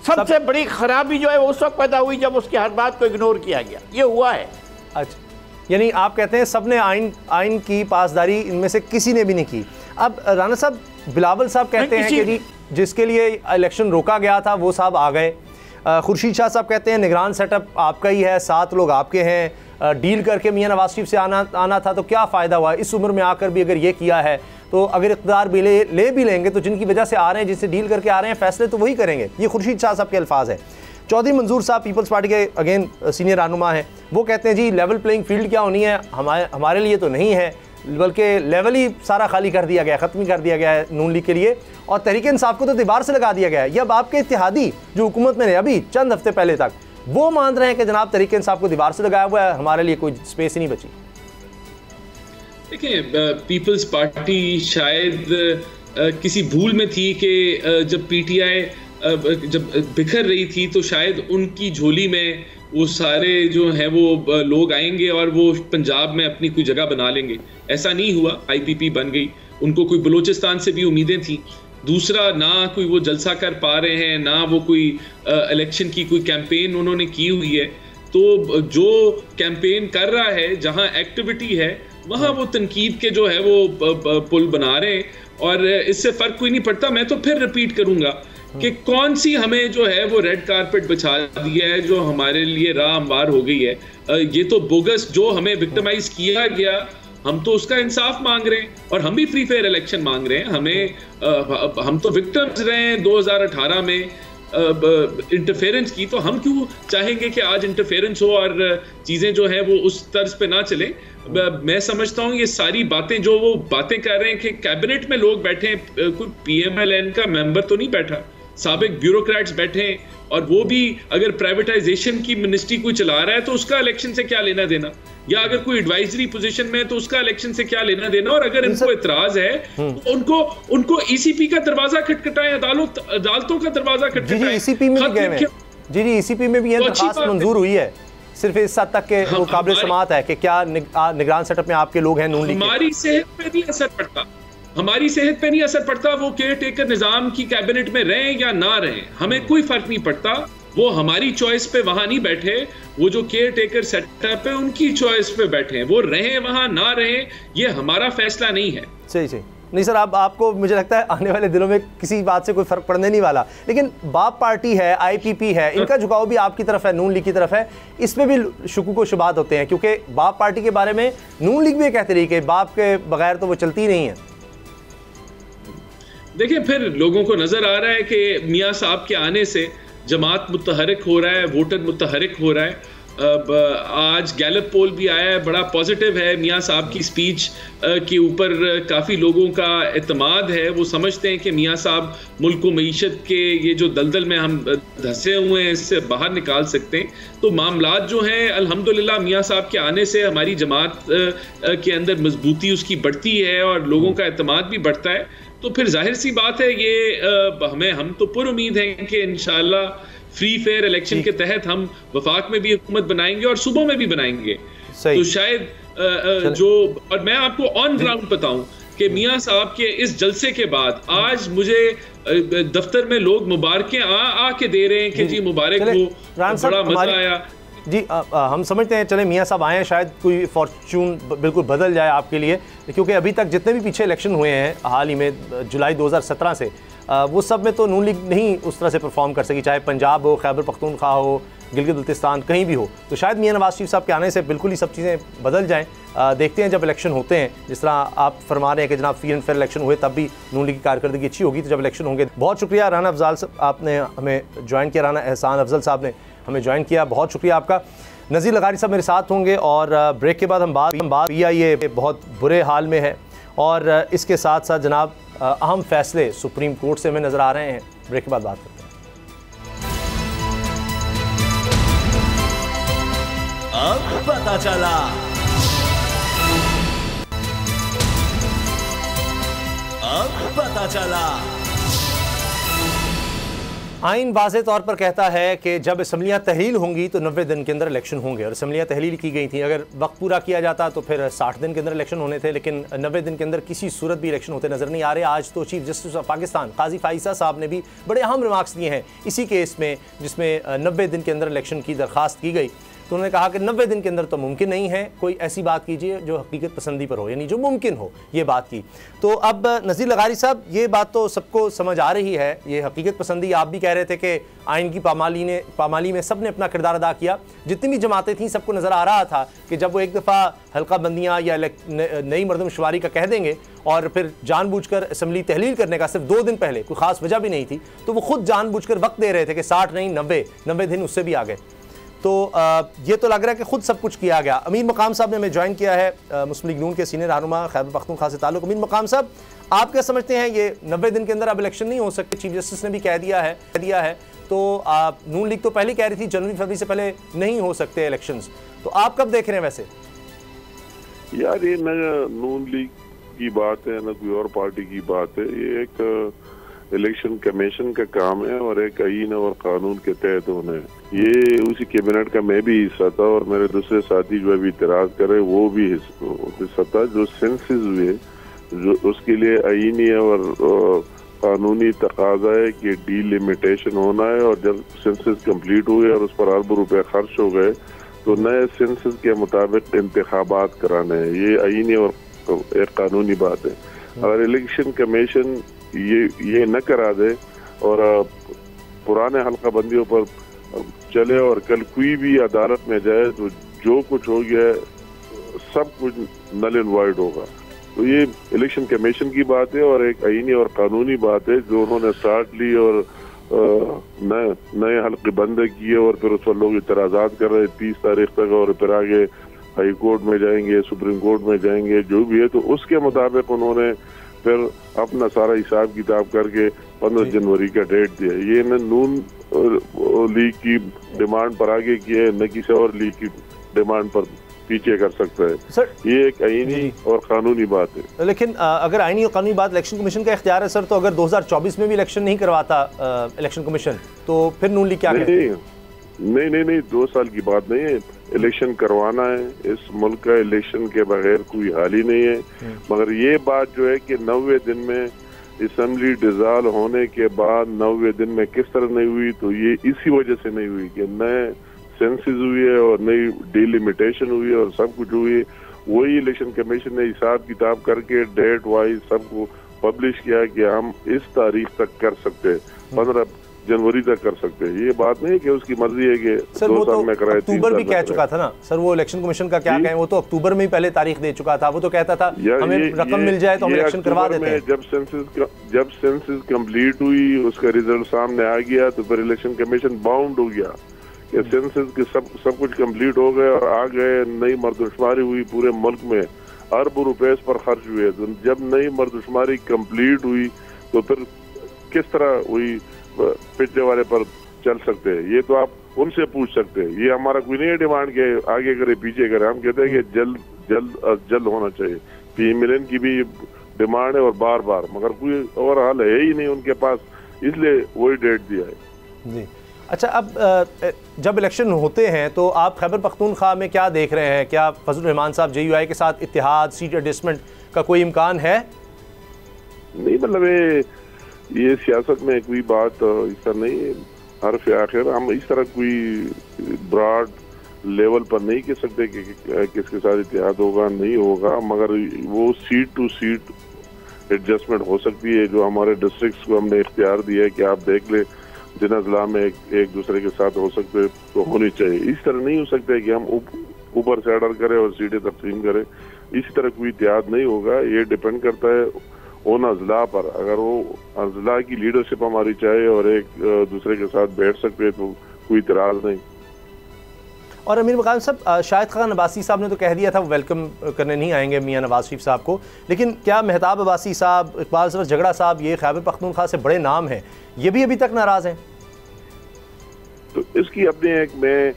S5: सबसे बड़ी खराबी जो है वो उस वक्त पैदा हुई जब उसकी हर बात को इग्नोर किया गया, ये हुआ है।
S3: अच्छा, यानी आप कहते हैं सबने आइन की पासदारी इनमें से किसी ने भी नहीं की। अब राणा साहब, बिलावल साहब कहते हैं कि जिसके लिए इलेक्शन रोका गया था वो साहब आ गए, खुर्शीद शाह साहब कहते हैं निगरान सेटअप आपका ही है, 7 लोग आपके हैं, डील करके मियां नवाज शरीफ से आना था तो क्या फ़ायदा हुआ? इस उम्र में आकर भी अगर ये किया है तो अगर इक़्तिदार भी ले भी लेंगे तो जिनकी वजह से आ रहे हैं, जिनसे डील करके आ रहे हैं, फैसले तो वही करेंगे। ये खुर्शीद शाह साहब के अल्फाज है। चौधरी मंजूर साहब पीपल्स पार्टी के अगेन सीनियर रहनुमा हैं, वो कहते हैं जी लेवल प्लेइंग फील्ड क्या होनी है, हमारे लिए तो नहीं है, बल्कि लेवल ही सारा खाली कर दिया गया, ख़त्म कर दिया गया है नून लीग के लिए, और तहरीक इंसाफ को तो दीवार से लगा दिया गया है। ये अब आपके इत्तेहादी जो हुकूमत में अभी चंद हफ्ते पहले तक वो मान रहे हैं कि जनाब तहरीक इंसाफ को दीवार से लगाया हुआ है, हमारे लिए कोई स्पेस ही नहीं बची।
S4: देखिए, पीपल्स पार्टी शायद किसी भूल में थी कि जब पीटीआई जब बिखर रही थी तो शायद उनकी झोली में वो सारे जो हैं वो लोग आएंगे और वो पंजाब में अपनी कोई जगह बना लेंगे। ऐसा नहीं हुआ, आईपीपी बन गई। उनको कोई बलूचिस्तान से भी उम्मीदें थी। दूसरा, ना कोई वो जलसा कर पा रहे हैं, ना वो कोई इलेक्शन की कोई कैंपेन उन्होंने की हुई है। तो जो कैंपेन कर रहा है, जहां एक्टिविटी है, वहां वो तनकीद के जो है वो पुल बना रहे हैं, और इससे फर्क कोई नहीं पड़ता। मैं तो फिर रिपीट करूंगा कि कौन सी हमें जो है वो रेड कारपेट बिछा दिया है जो हमारे लिए राह हमवार हो गई है। ये तो बोगस जो हमें विक्टिमाइज किया गया, हम तो उसका इंसाफ मांग रहे हैं, और हम भी फ्री फेयर इलेक्शन मांग रहे हैं। हम तो विक्टिम्स रहे हैं 2018 में इंटरफेरेंस की, तो हम क्यों चाहेंगे कि आज इंटरफेरेंस हो और चीज़ें जो है वो उस तर्ज पे ना चले। मैं समझता हूँ ये सारी बातें जो वो बातें कर रहे हैं कि कैबिनेट में लोग बैठे हैं, कोई पीएमएलएन का मेंबर तो नहीं बैठा, साबिक ब्यूरोक्रेट्स बैठे हैं, और वो भी अगर प्राइवेटाइजेशन की मिनिस्ट्री कोई चला रहा है तो उसका इलेक्शन से क्या लेना देना, या अगर कोई एडवाइजरी पोजीशन में है तो उसका इलेक्शन से क्या लेना देना। और अगर इनको इतराज है तो उनको ईसीपी का दरवाजा खटखटाएं, अदालतों का दरवाजा खटखटाएं।
S3: ईसीपी में जी ईसीपी में भी ये दरखास्त मंजूर हुई है, सिर्फ इस हद तक के वो काबिल समात है कि क्या निगरान सेटअप में आपके लोग हैं नून लीग।
S4: हमारी सेहत पे नहीं असर पड़ता, हमारी सेहत पे नहीं असर पड़ता वो केयर टेकर निजाम की कैबिनेट में रहें या ना रहें, हमें कोई फर्क नहीं पड़ता। वो हमारी चॉइस पे वहां नहीं बैठे, वो जो केयर टेकर सेटअप है उनकी चॉइस पे बैठे हैं, वो रहें वहां ना रहें, ये हमारा फैसला नहीं है।
S3: सही सही नहीं सर, अब आपको मुझे लगता है आने वाले दिनों में किसी बात से कोई फर्क पड़ने नहीं वाला। लेकिन बाप पार्टी है, आईपीपी है, इनका झुकाव भी आपकी तरफ है, नून लीग की तरफ है, इसमें भी शुकूक व शुबात होते हैं, क्योंकि बाप पार्टी के बारे में नून लीग भी कहते रही कि बाप के बगैर तो वो चलती नहीं है।
S4: देखिए, फिर लोगों को नजर आ रहा है कि मियाँ साहब के आने से जमात मुतहरिक हो रहा है, वोटर मुतहरिक हो रहा है। आज गैलप पोल भी आया है, बड़ा पॉजिटिव है। मियाँ साहब की स्पीच के ऊपर काफ़ी लोगों का एतमाद है, वो समझते हैं कि मियाँ साहब मुल्क को मईशत के ये जो दलदल में हम धंसे हुए हैं इससे बाहर निकाल सकते हैं। तो मामलात जो हैं अल्हम्दुलिल्लाह मियाँ साहब के आने से हमारी जमात के अंदर मजबूती उसकी बढ़ती है और लोगों का एतमाद भी बढ़ता है। तो फिर जाहिर सी बात है ये हम तो पुर उम्मीद हैं कि इंशाअल्लाह फ्री फेयर इलेक्शन के तहत हम वफाक में भी हुकूमत बनाएंगे और सूबों में भी बनाएंगे। तो शायद और मैं आपको ऑन ग्राउंड बताऊं कि मियाँ साहब के इस जलसे के बाद आज मुझे दफ्तर में लोग मुबारकें आके दे रहे हैं कि जी मुबारक हो, बड़ा मजा आया।
S3: जी हम समझते हैं, चले मियाँ साहब आए हैं, शायद कोई फॉर्चून बिल्कुल बदल जाए आपके लिए, क्योंकि अभी तक जितने भी पीछे इलेक्शन हुए हैं हाल ही में जुलाई 2017 से, वो सब में तो नून लीग नहीं उस तरह से परफॉर्म कर सकी, चाहे पंजाब हो, खैबर पख्तूनख्वा हो, गिलगित बल्तिस्तान, कहीं भी हो। तो शायद मियाँ नवाज शरीफ साहब के आने से बिल्कुल ही सब चीज़ें बदल जाएँ। देखते हैं जब इलेक्शन होते हैं, जिस तरह आप फरमा रहे हैं कि जनाब फ्री एंड फेयर इलेक्शन हुए तब भी नून लीग की कारकर्दगी अच्छी होगी, तो जब इलेक्शन होंगे। बहुत शुक्रिया राना अफजाल साहब, आपने हमें ज्वाइन किया, राना एहसान अफजल साहब ने हमें ज्वाइन किया, बहुत शुक्रिया आपका। नज़ीर लगारी साहब मेरे साथ होंगे और ब्रेक के बाद हम बात PIA बहुत बुरे हाल में है और इसके साथ साथ जनाब अहम फैसले सुप्रीम कोर्ट से हमें नज़र आ रहे हैं। ब्रेक के बाद बात करते हैं।
S2: अब पता चला, अब पता चला।
S3: आइन वाज़े तौर पर कहता है कि जब असम्बलियाँ तहलील होंगी तो 90 दिन के अंदर इलेक्शन होंगे, और असम्बलियाँ तहलील की गई थी। अगर वक्त पूरा किया जाता तो फिर 60 दिन के अंदर इलेक्शन होने थे, लेकिन 90 दिन के अंदर किसी सूरत भी इलेक्शन होते नज़र नहीं आ रहे। आज तो चीफ जस्टिस ऑफ पाकिस्तान काजी फाइसा साहब ने भी बड़े अहम रिमार्क्स दिए हैं इसी केस में, जिसमें 90 दिन के अंदर इलेक्शन की दरख्वास्त की गई। तो उन्होंने कहा कि 90 दिन के अंदर तो मुमकिन नहीं है, कोई ऐसी बात कीजिए जो हकीकत पसंदी पर हो, यानी जो मुमकिन हो, ये बात की। तो अब नज़ीर लगारी साहब, ये बात तो सबको समझ आ रही है, ये हकीकत पसंदी, आप भी कह रहे थे कि आइन की पामाली में सब ने अपना किरदार अदा किया, जितनी भी जमातें थीं सबको नज़र आ रहा था कि जब वो एक दफ़ा हल्का बंदियाँ या नई मरदमशुमारी का कह देंगे और फिर जानबूझकर असम्बली तहलील करने का सिर्फ 2 दिन पहले, कोई ख़ास वजह भी नहीं थी, तो वो खुद जानबूझकर वक्त दे रहे थे कि 60 नहीं 90 दिन उससे भी आ गए। तो ये तो लग रहा है कि खुद सब कुछ किया गया। अमीन मकाम साहब ने हमें ज्वाइन किया है, मुस्लिम लीग नून के सीनियर रहनुमा खैबर पख्तूनख्वा से ताल्लुक़। अमीन मकाम साहब, आप क्या समझते हैं, ये 90 दिन के अंदर अब इलेक्शन नहीं हो सकते, चीफ जस्टिस ने भी कह दिया है, तो नून लीग तो पहले कह रही थी जनवरी फरवरी से पहले नहीं हो सकते इलेक्शंस, तो आप कब देख रहे हैं वैसे?
S6: यार ये न नून लीग की बात है, न कोई और पार्टी की बात है, ये एक इलेक्शन कमीशन का काम है और एक आईन और कानून के तहत होना है। ये उसी कैबिनेट का मैं भी हिस्सा था और मेरे दूसरे साथी जो अभी इतराज कर रहे वो भी हिस्सा था। जो सेंसेस हुए जो उसके लिए आईनी और कानूनी तकाजा है कि डीलिमिटेशन होना है, और जब सेंसेस कंप्लीट हुए और उस पर अरबों रुपए खर्च हो गए तो नए सेंसेस के मुताबिक इंतखाबात कराने हैं। ये आईनी और एक कानूनी बात है। अगर इलेक्शन कमीशन ये न करा दे और पुराने हल्का बंदियों पर चले और कल कोई भी अदालत में जाए तो जो कुछ हो गया सब कुछ नल एंड वाइड होगा। तो ये इलेक्शन कमीशन की बात है और एक आईनी और कानूनी बात है जो उन्होंने स्टार्ट ली और नए हल्के बंद किए और फिर उस पर लोग इतराजात कर रहे 30 तारीख तक, और फिर आगे हाई कोर्ट में जाएंगे, सुप्रीम कोर्ट में जाएंगे, जो भी है। तो उसके मुताबिक उन्होंने फिर अपना सारा हिसाब किताब करके 15 जनवरी का डेट दिया। ये न नून लीग की डिमांड पर आगे किए, न किसी और लीग की डिमांड पर पीछे कर सकता है सर। ये एक आईनी और कानूनी बात है।
S3: लेकिन अगर आईनी और कानूनी बात इलेक्शन कमीशन का इख्तियार है सर, तो अगर 2024 में भी इलेक्शन नहीं करवाता इलेक्शन कमीशन, तो फिर नून लीग क्या कहती है?
S6: नहीं 2 साल की बात नहीं है, इलेक्शन करवाना है। इस मुल्क का इलेक्शन के बगैर कोई हाल ही नहीं है। मगर ये बात जो है कि 90 दिन में असम्बली डिसॉल्व होने के बाद 90 दिन में किस तरह नहीं हुई, तो ये इसी वजह से नहीं हुई कि नए सेंसेस हुई है और नई डिलिमिटेशन हुई है और सब कुछ हुई है। वही इलेक्शन कमीशन ने हिसाब किताब करके डेट वाइज सबको पब्लिश किया कि हम इस तारीख तक कर सकते हैं, 15 जनवरी तक कर सकते हैं। ये बात नहीं कि उसकी मर्जी है कि
S3: सर 2 साल में कराए, अक्टूबर भी कह चुका था ना सर, वो इलेक्शन कमीशन का क्या कहें, वो तो अक्टूबर में ही पहले तारीख दे चुका था। वो तो कहता था हमें रकम मिल जाए तो हम इलेक्शन करवा देते हैं।
S6: जब सेंसस कंप्लीट हुई, उसका रिजल्ट सामने आ गया, तो फिर इलेक्शन कमीशन बाउंड हो गया कि सेंसस के सब कुछ कंप्लीट हो गए और आ गए। नई मर्दमशुमारी हुई पूरे मुल्क में, अरबों रुपए इस पर खर्च हुए। तो जब नई मर्दमशुमारी कंप्लीट हुई तो फिर किस तरह हुई पिछले वाले पर चल सकते हैं? ये तो आप उनसे पूछ सकते हैं। ये हमारा कोई नहीं है डिमांड के आगे करे पीछे करे। हम कहते हैं कि जल्द होना चाहिए। पीएमएलएन की भी डिमांड है और बार, मगर कोई और हल है ही नहीं उनके पास, इसलिए वही डेट दिया है
S3: जी। अच्छा, अब जब इलेक्शन होते हैं तो आप खैबर पख्तूनख्वा में क्या देख रहे हैं? क्या फजलुर रहमान साहब JUI के साथ इत्तेहाद, सीट एडजस्टमेंट का कोई इम्कान है?
S6: नहीं, मतलब ये सियासत में कोई बात इस तरह नहीं है। हर आखिर हम इस तरह कोई ब्रॉड लेवल पर नहीं कह सकते कि किसके साथ इत्तेहाद होगा नहीं होगा, मगर वो सीट टू सीट एडजस्टमेंट हो सकती है। जो हमारे डिस्ट्रिक्ट्स को हमने इख्तियार दिया है कि आप देख ले जिन अजला में एक दूसरे के साथ हो सकते तो होनी चाहिए। इस तरह नहीं हो सकता कि हम ऊपर से ऑर्डर करें और सीटें तकसीम करें। इसी तरह कोई इत्तेहाद नहीं होगा। ये डिपेंड करता है उन अजला पर। अगर वो अजला की लीडरशिप हमारी चाहे और एक दूसरे के साथ बैठ सकते तो कोई इतराज नहीं।
S3: और अमीर मकाम साहब, शाहिद खान अब्बासी साहब ने तो कह दिया था वो वेलकम करने नहीं आएंगे मियां नवाज शरीफ साहब को, लेकिन क्या मेहताब अब्बासी साहब, इकबाल ज़फ़र झगड़ा साहब, ये खैबर पख्तूनख्वा से बड़े नाम हैं, ये भी अभी तक नाराज़ हैं?
S6: तो इसकी अपनी एक में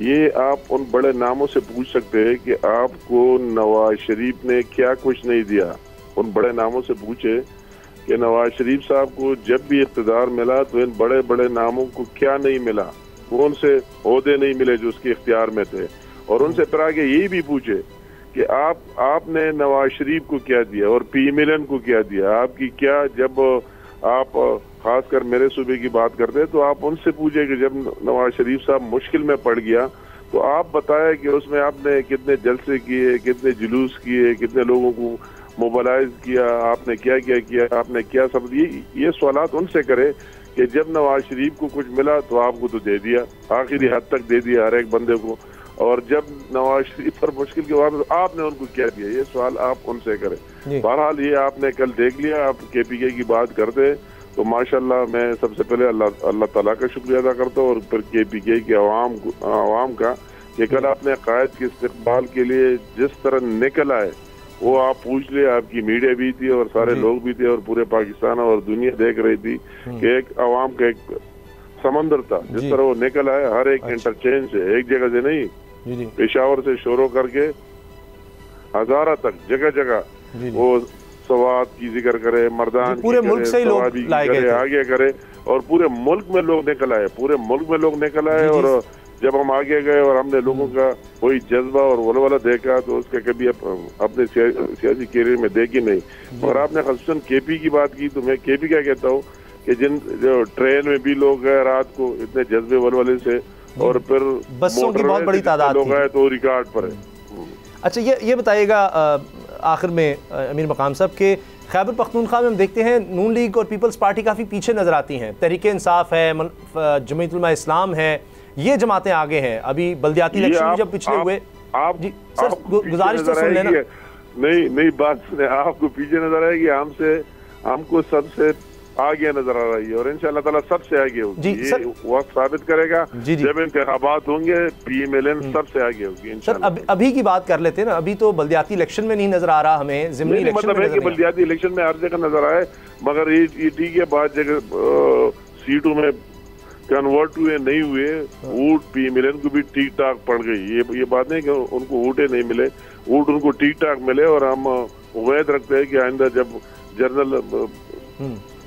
S6: ये आप उन बड़े नामों से पूछ सकते हैं कि आपको नवाज शरीफ ने क्या कुछ नहीं दिया। उन बड़े नामों से पूछे कि नवाज शरीफ साहब को जब भी इख्तिदार मिला तो इन बड़े बड़े नामों को क्या नहीं मिला, कौन से ओहदे नहीं मिले जो उसके इख्तियार में थे। और उनसे फिर आगे यही भी पूछे कि आपने नवाज शरीफ को क्या दिया और पीएमएलएन को क्या दिया, आपकी क्या, जब आप खासकर मेरे सूबे की बात करते हैं तो आप उनसे पूछे कि जब नवाज शरीफ साहब मुश्किल में पड़ गया तो आप बताएं कि उसमें आपने कितने जलसे किए, कितने जुलूस किए, कितने लोगों को मोबालाइज किया, आपने क्या क्या किया, आपने क्या सब, ये सवालात उनसे करे कि जब नवाज शरीफ को कुछ मिला तो आपको तो दे दिया, आखिरी हद तक दे दिया हर एक बंदे को, और जब नवाज शरीफ पर मुश्किल के बाद आपने उनको क्या दिया, ये सवाल आप उनसे करें। बहरहाल ये आपने कल देख लिया, आप KPK की बात करते तो माशाल्लाह मैं सबसे पहले अल्लाह ताला का शुक्रिया अदा करता हूँ और फिर KPK के आवाम का कि कल अपने कायद के इस्तेमाल के लिए जिस तरह निकल आए, वो आप पूछ ले, आपकी मीडिया भी थी और सारे लोग भी थे और पूरे पाकिस्तान और दुनिया देख रही थी कि एक आवाम का एक समंदर था, जिस तरह वो निकल आए हर एक इंटरचेंज से, एक जगह से नहीं, पेशावर से शुरू करके हजारा तक जगह जगह वो सवाद की जिक्र करे, मर्दान
S3: पूरे मुल्क से लोग लाए गए,
S6: आगे करे, और पूरे मुल्क में लोग निकल आए, पूरे मुल्क में लोग निकल आए। और जब हम आगे गए और हमने लोगों का कोई जज्बा और वलवला देखा तो उसके कभी अपने सियासी कैरियर में देखी नहीं। और आपने खसूसन KP की बात की तो मैं KP क्या कहता हूँ कि जिन जो ट्रेन में भी लोग गए रात को इतने जज्बे वलवले से, और फिर
S3: बसों की बहुत बड़ी तादाद
S6: लोग आए तो रिकॉर्ड पर है।
S3: अच्छा, ये बताइएगा आखिर में अमीर मकाम साहब के खैबर पख्तूनख्वा में हम देखते हैं नून लीग और पीपल्स पार्टी काफ़ी पीछे नज़र आती हैं, तहरीक इंसाफ है, जमीयत उलमा इस्लाम है, ये जमातें आगे हैं। अभी बल्दियाती इलेक्शन जब पिछले हुए, आप जी सर गुजारिश तो सुन लेना।
S6: नहीं बात सुने, आपको पीछे नजर आएगी, हमको सबसे आगे नजर आ रही है और इंशाअल्लाह ताला सबसे आगे होगी। ये वक्त साबित करेगा जब इंतखाबात होंगे, PMLN सबसे आगे होगी इंशाअल्लाह।
S3: सर अभी की बात कर लेते हैं ना, अभी तो बल्दियाती इलेक्शन में नहीं नजर आ रहा हमें, ज़िमनी इलेक्शन
S6: मतलब है कि बल्दियाती इलेक्शन में हर जगह नजर आए, मगर ये ठीक है, बाद जगह सीटों में कन्वर्ट हुए नहीं हुए, वोट PMLN को भी ठीक ठाक पड़ गई। ये बात नहीं कि उनको वोटे नहीं मिले, वोट उनको ठीक ठाक मिले। और हम उम्मीद रखते हैं कि आइंदा जब जनरल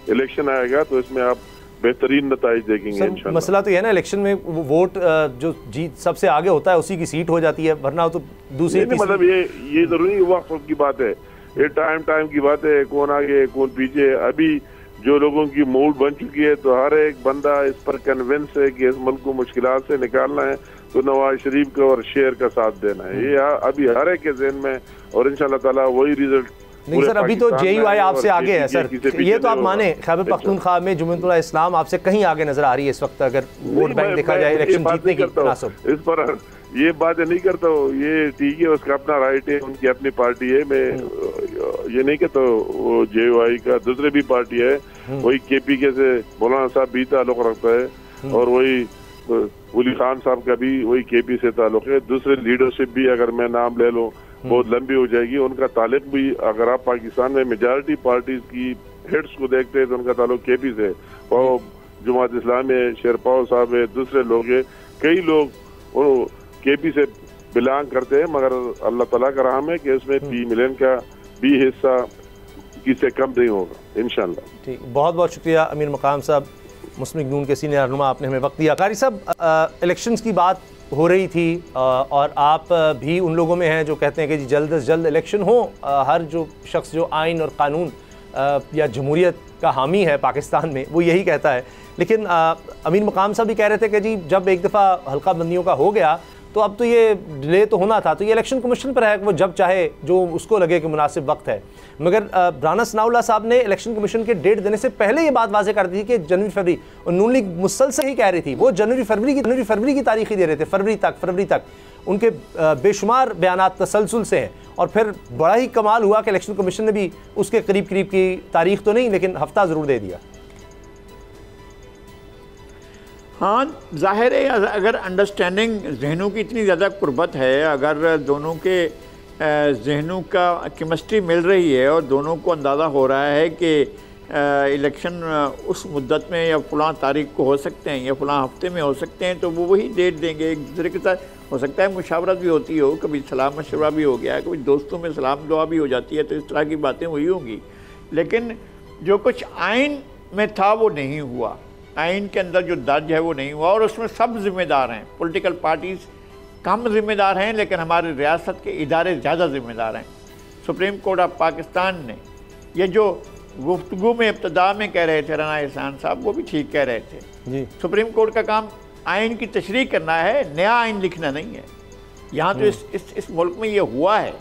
S6: इलेक्शन आएगा तो इसमें आप बेहतरीन नताइज देखेंगे इंशाल्लाह।
S3: मसला तो यह ना, इलेक्शन में वोट जो जीत सबसे आगे होता है उसी की सीट हो जाती है, वरना तो दूसरी
S6: मतलब ये जरूरी वक्त की बात है, ये टाइम की बात है, कौन आगे कौन पीछे। अभी जो लोगों की मूड बन चुकी है तो हर एक बंदा इस पर कन्विंस है कि इस मुल्क को मुश्किलात से निकालना है तो नवाज शरीफ का और शेर का साथ देना है, ये अभी हर एक के ज़हन में, और इंशाल्लाह ताला वही रिजल्ट।
S3: नहीं सर, अभी तो JUI आपसे आगे है सर, ये तो आप माने, खैबर पख्तूनख्वा में जमीयत उलमा इस्लाम आपसे कहीं आगे नजर आ रही है इस वक्त, अगर वोट बैंक देखा जाए इलेक्शन जीतने की
S6: इस पर ये बातें नहीं करता हूँ, ये ठीक है, उसका अपना राइट है, उनकी अपनी पार्टी है, मैं ये नहीं कहता वो JUI का दूसरे भी पार्टी है, वही KPK से मौलाना साहब भी ताल्लुक रखता है और वही वली खान साहब का भी वही KP से ताल्लुक है। दूसरे लीडरशिप भी अगर मैं नाम ले लूँ बहुत लंबी हो जाएगी, उनका ताल्लुक भी, अगर आप पाकिस्तान में मेजॉरिटी पार्टीज की हेड्स को देखते हैं तो उनका ताल्लुक KP से, और जमात इस्लामी है, शेरपाव साहब है, दूसरे लोग है, कई लोग KP से बिलोंग करते हैं, मगर अल्लाह ताला का रहम है कि इसमें PMLN का भी हिस्सा किसी कम नहीं होगा इंशाल्लाह।
S3: ठीक, बहुत बहुत शुक्रिया अमीर मकाम साहब, मुस्लिम लीग नून के सीनियर रहनुमा, आपने हमें वक्त दिया। कारी साहब, इलेक्शंस की बात हो रही थी और आप भी उन लोगों में हैं जो कहते हैं कि जी जल्द से जल्द इलेक्शन हो, हर जो शख्स जो आइन और कानून या जमहूरियत का हामी है पाकिस्तान में वो यही कहता है। लेकिन अमीर मकाम साहब भी कह रहे थे कि जी जब एक दफ़ा हल्का बंदियों का हो गया तो अब तो ये डिले तो होना था, तो ये इलेक्शन कमीशन पर है कि वो जब चाहे जो उसको लगे कि मुनासिब वक्त है। मगर राना सनाउल्लाह साहब ने इलेक्शन कमीशन के डेट देने से पहले ये बात वाज़ेह कर दी थी कि जनवरी फरवरी, और नून लीग मुसलसल ही कह रही थी, वो जनवरी फरवरी की तारीख ही दे रहे थे, फरवरी तक उनके बेशुमार बयानात तसलसल से हैं। और फिर बड़ा ही कमाल हुआ कि इलेक्शन कमीशन ने भी उसके करीब की तारीख तो नहीं लेकिन हफ्ता ज़रूर दे दिया।
S5: हाँ, जाहिर है अगर अंडरस्टैंडिंग जहनों की इतनी ज़्यादा कुर्बत है, अगर दोनों के जहनों का केमिस्ट्री मिल रही है और दोनों को अंदाज़ा हो रहा है कि इलेक्शन उस मुद्दत में या फ़लाँ तारीख को हो सकते हैं या फ़लाँ हफ्ते में हो सकते हैं, तो वो वही डेट देंगे। एक दूसरे के साथ हो सकता है मुशावरत भी होती हो, कभी सलाम मशवरा भी हो गया, कभी दोस्तों में सलाम दुआ भी हो जाती है, तो इस तरह की बातें हुई होंगी। लेकिन जो कुछ आइन में था वो नहीं हुआ, आइन के अंदर जो दर्ज है वो नहीं हुआ, और उसमें सब ज़िम्मेदार हैं। पॉलिटिकल पार्टीज़ कम ज़िम्मेदार हैं लेकिन हमारी रियासत के इदारे ज़्यादा ज़िम्मेदार हैं। सुप्रीम कोर्ट ऑफ पाकिस्तान ने ये जो गुफ्तगू में इब्तदा में कह रहे थे राना एहसान साहब, वो भी ठीक कह रहे थे जी। सुप्रीम कोर्ट का काम आइन की तशरीह करना है, नया आइन लिखना नहीं है। यहाँ तो इस मुल्क में ये हुआ है,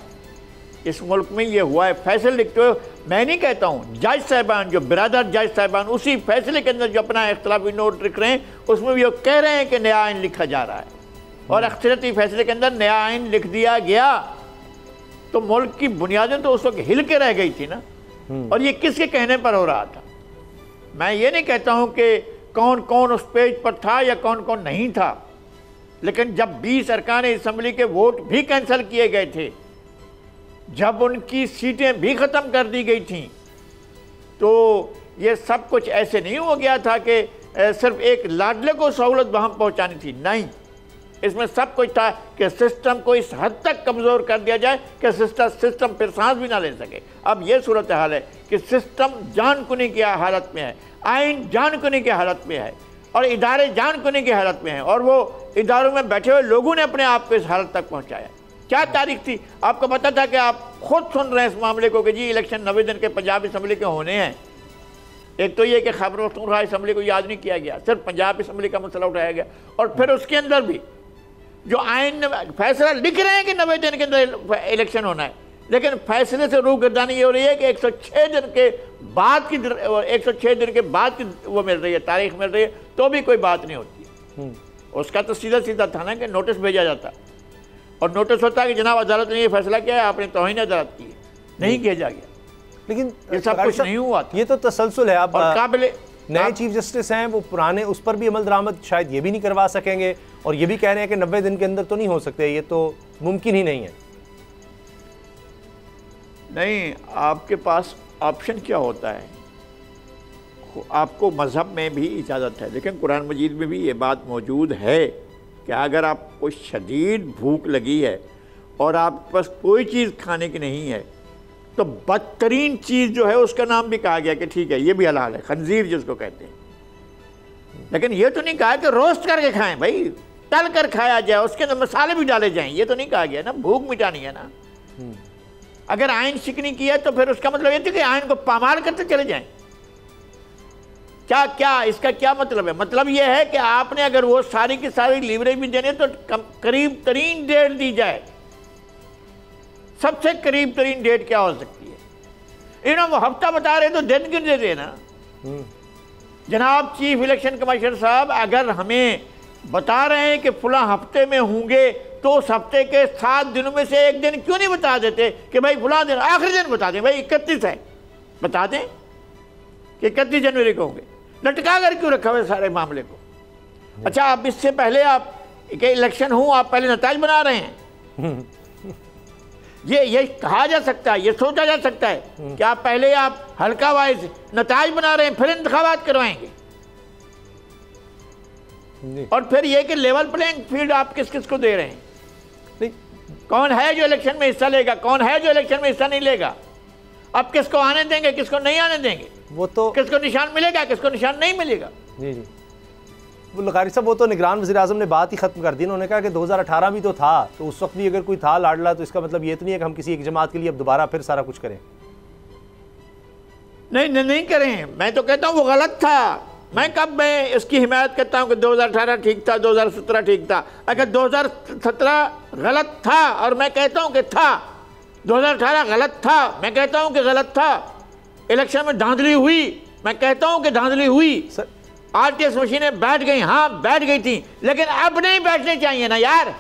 S5: इस मुल्क में ये हुआ है। फैसले लिखते हुए मैं नहीं कहता हूँ, जज साहिबान जो बिरादर जज साहिबान उसी फैसले के अंदर जो अपना इख्तलाफी नोट लिख रहे हैं उसमें भी वो कह रहे हैं कि नया आइन लिखा जा रहा है, और अक्सरियती फैसले के अंदर नया आइन लिख दिया गया तो मुल्क की बुनियादें तो उस वक्त हिल के रह गई थी ना। और ये किसके कहने पर हो रहा था? मैं ये नहीं कहता हूँ कि कौन कौन उस पेज पर था या कौन कौन नहीं था, लेकिन जब 20 अरकान असम्बली के वोट भी कैंसिल किए गए थे, जब उनकी सीटें भी ख़त्म कर दी गई थीं, तो ये सब कुछ ऐसे नहीं हो गया था कि सिर्फ एक लाडले को सहूलत वहाँ पहुँचानी थी। नहीं, इसमें सब कुछ था कि सिस्टम को इस हद तक कमज़ोर कर दिया जाए कि सिस्टम फिर सांस भी ना ले सके। अब ये सूरत हाल है कि सिस्टम जान कुनी की हालत में है, आइन जान कुनी की हालत में है, और इदारे जान कुनी की हालत में हैं, और वो इदारों में बैठे हुए लोगों ने अपने आप को इस हालत तक पहुँचाया। क्या तारीख थी? आपको पता था कि आप खुद सुन रहे हैं इस मामले को कि जी इलेक्शन 90 दिन के पंजाब असम्बली के होने हैं। एक तो ये कि खैबर पख्तूनख्वा असम्बली को याद नहीं किया गया, सिर्फ पंजाब असम्बली का मसला उठाया गया, और फिर उसके अंदर भी जो आइन फैसला लिख रहे हैं कि 90 दिन के अंदर इलेक्शन होना है, लेकिन फैसले से रूगर्दानी ये हो रही है कि 106 दिन के बाद की 106 दिन के बाद की वो मिल रही है, तारीख मिल रही है, तो भी कोई बात नहीं होती है। उसका तो सीधा सीधा था ना कि नोटिस भेजा जाता, और नोटिस होता है कि जनाब अदालत ने ये फैसला किया है, आपने तौहीन अदालत की है, नहीं भेजा गया।
S3: लेकिन
S5: ये सब कुछ नहीं हुआ था।
S3: ये तो तसलसल है। अब
S5: काबिल
S3: नए चीफ जस्टिस हैं, वो पुराने उस पर भी अमल दरामद शायद ये भी नहीं करवा सकेंगे, और ये भी कह रहे हैं कि 90 दिन के अंदर तो नहीं हो सकते, ये तो मुमकिन ही नहीं है।
S5: नहीं, आपके पास ऑप्शन क्या होता है? आपको मज़हब में भी इजाज़त है, लेकिन कुरान मजीद में भी ये बात मौजूद है कि अगर आपको शदीद भूख लगी है और आपके पास कोई चीज़ खाने की नहीं है, तो बदतरीन चीज़ जो है उसका नाम भी कहा गया कि ठीक है ये भी हलाल है, खंजीर जिसको कहते हैं। लेकिन ये तो नहीं कहा कि रोस्ट करके खाएं, भाई तल कर खाया जाए, उसके अंदर मसाले भी डाले जाएं, ये तो नहीं कहा गया ना। भूख मिटानी है ना। अगर आइन शिकनी किया तो फिर उसका मतलब ये था कि आइन को पामाल करते चले जाएं। क्या क्या इसका क्या मतलब है? मतलब ये है कि आपने अगर वो सारी की सारी लीवरेज भी देने तो करीब तरीन डेट दी जाए। सबसे करीब तरीन डेट क्या हो सकती है? वो हफ्ता बता रहे तो दिन क्यों दे देना? जनाब चीफ इलेक्शन कमिश्नर साहब, अगर हमें बता रहे हैं कि फुला हफ्ते में होंगे तो उस हफ्ते के 7 दिनों में से एक दिन क्यों नहीं बता देते कि भाई फुला दिन, आखिरी दिन बता दें, भाई 31 है, बता दें कि 31 जनवरी को होंगे। लटका कर क्यों रखा हुआ सारे मामले को? अच्छा, अब इससे पहले आप कि इलेक्शन हो, आप पहले नताज बना रहे हैं। ये कहा जा सकता है, ये सोचा जा सकता है कि आप पहले आप हल्का वाइज नताज बना रहे हैं, फिर इंतखाबात करवाएंगे, और फिर ये कि लेवल प्लेइंग फील्ड आप किस किस को दे रहे हैं? कौन है जो इलेक्शन में हिस्सा लेगा, कौन है जो इलेक्शन में हिस्सा नहीं लेगा? अब किसको आने देंगे, किसको नहीं आने देंगे?
S3: वो तो
S5: किसको निशान मिलेगा, किसको निशान नहीं मिलेगा?
S3: जी जी, वो लकारी साहब, वो तो निगरान वज़ीर आज़म ने बात ही खत्म कर दी। उन्होंने कहा कि 2018 भी तो था, तो उस वक्त भी अगर कोई था लाडला, तो इसका मतलब ये तो नहीं है कि हम किसी एक जमात के लिए अब दोबारा फिर सारा कुछ करें।
S5: नहीं करें। मैं तो कहता हूँ वो गलत था। मैं इसकी हिमायत करता हूँ कि 2018 ठीक था, 2017 ठीक था। अगर 2017 गलत था, और मैं कहता हूँ कि था, 2018 गलत था, मैं कहता हूँ कि गलत था। इलेक्शन में धांधली हुई, मैं कहता हूँ कि धांधली हुई। आरटीएस मशीनें बैठ गई, हाँ बैठ गई थी, लेकिन अब नहीं बैठने चाहिए ना यार।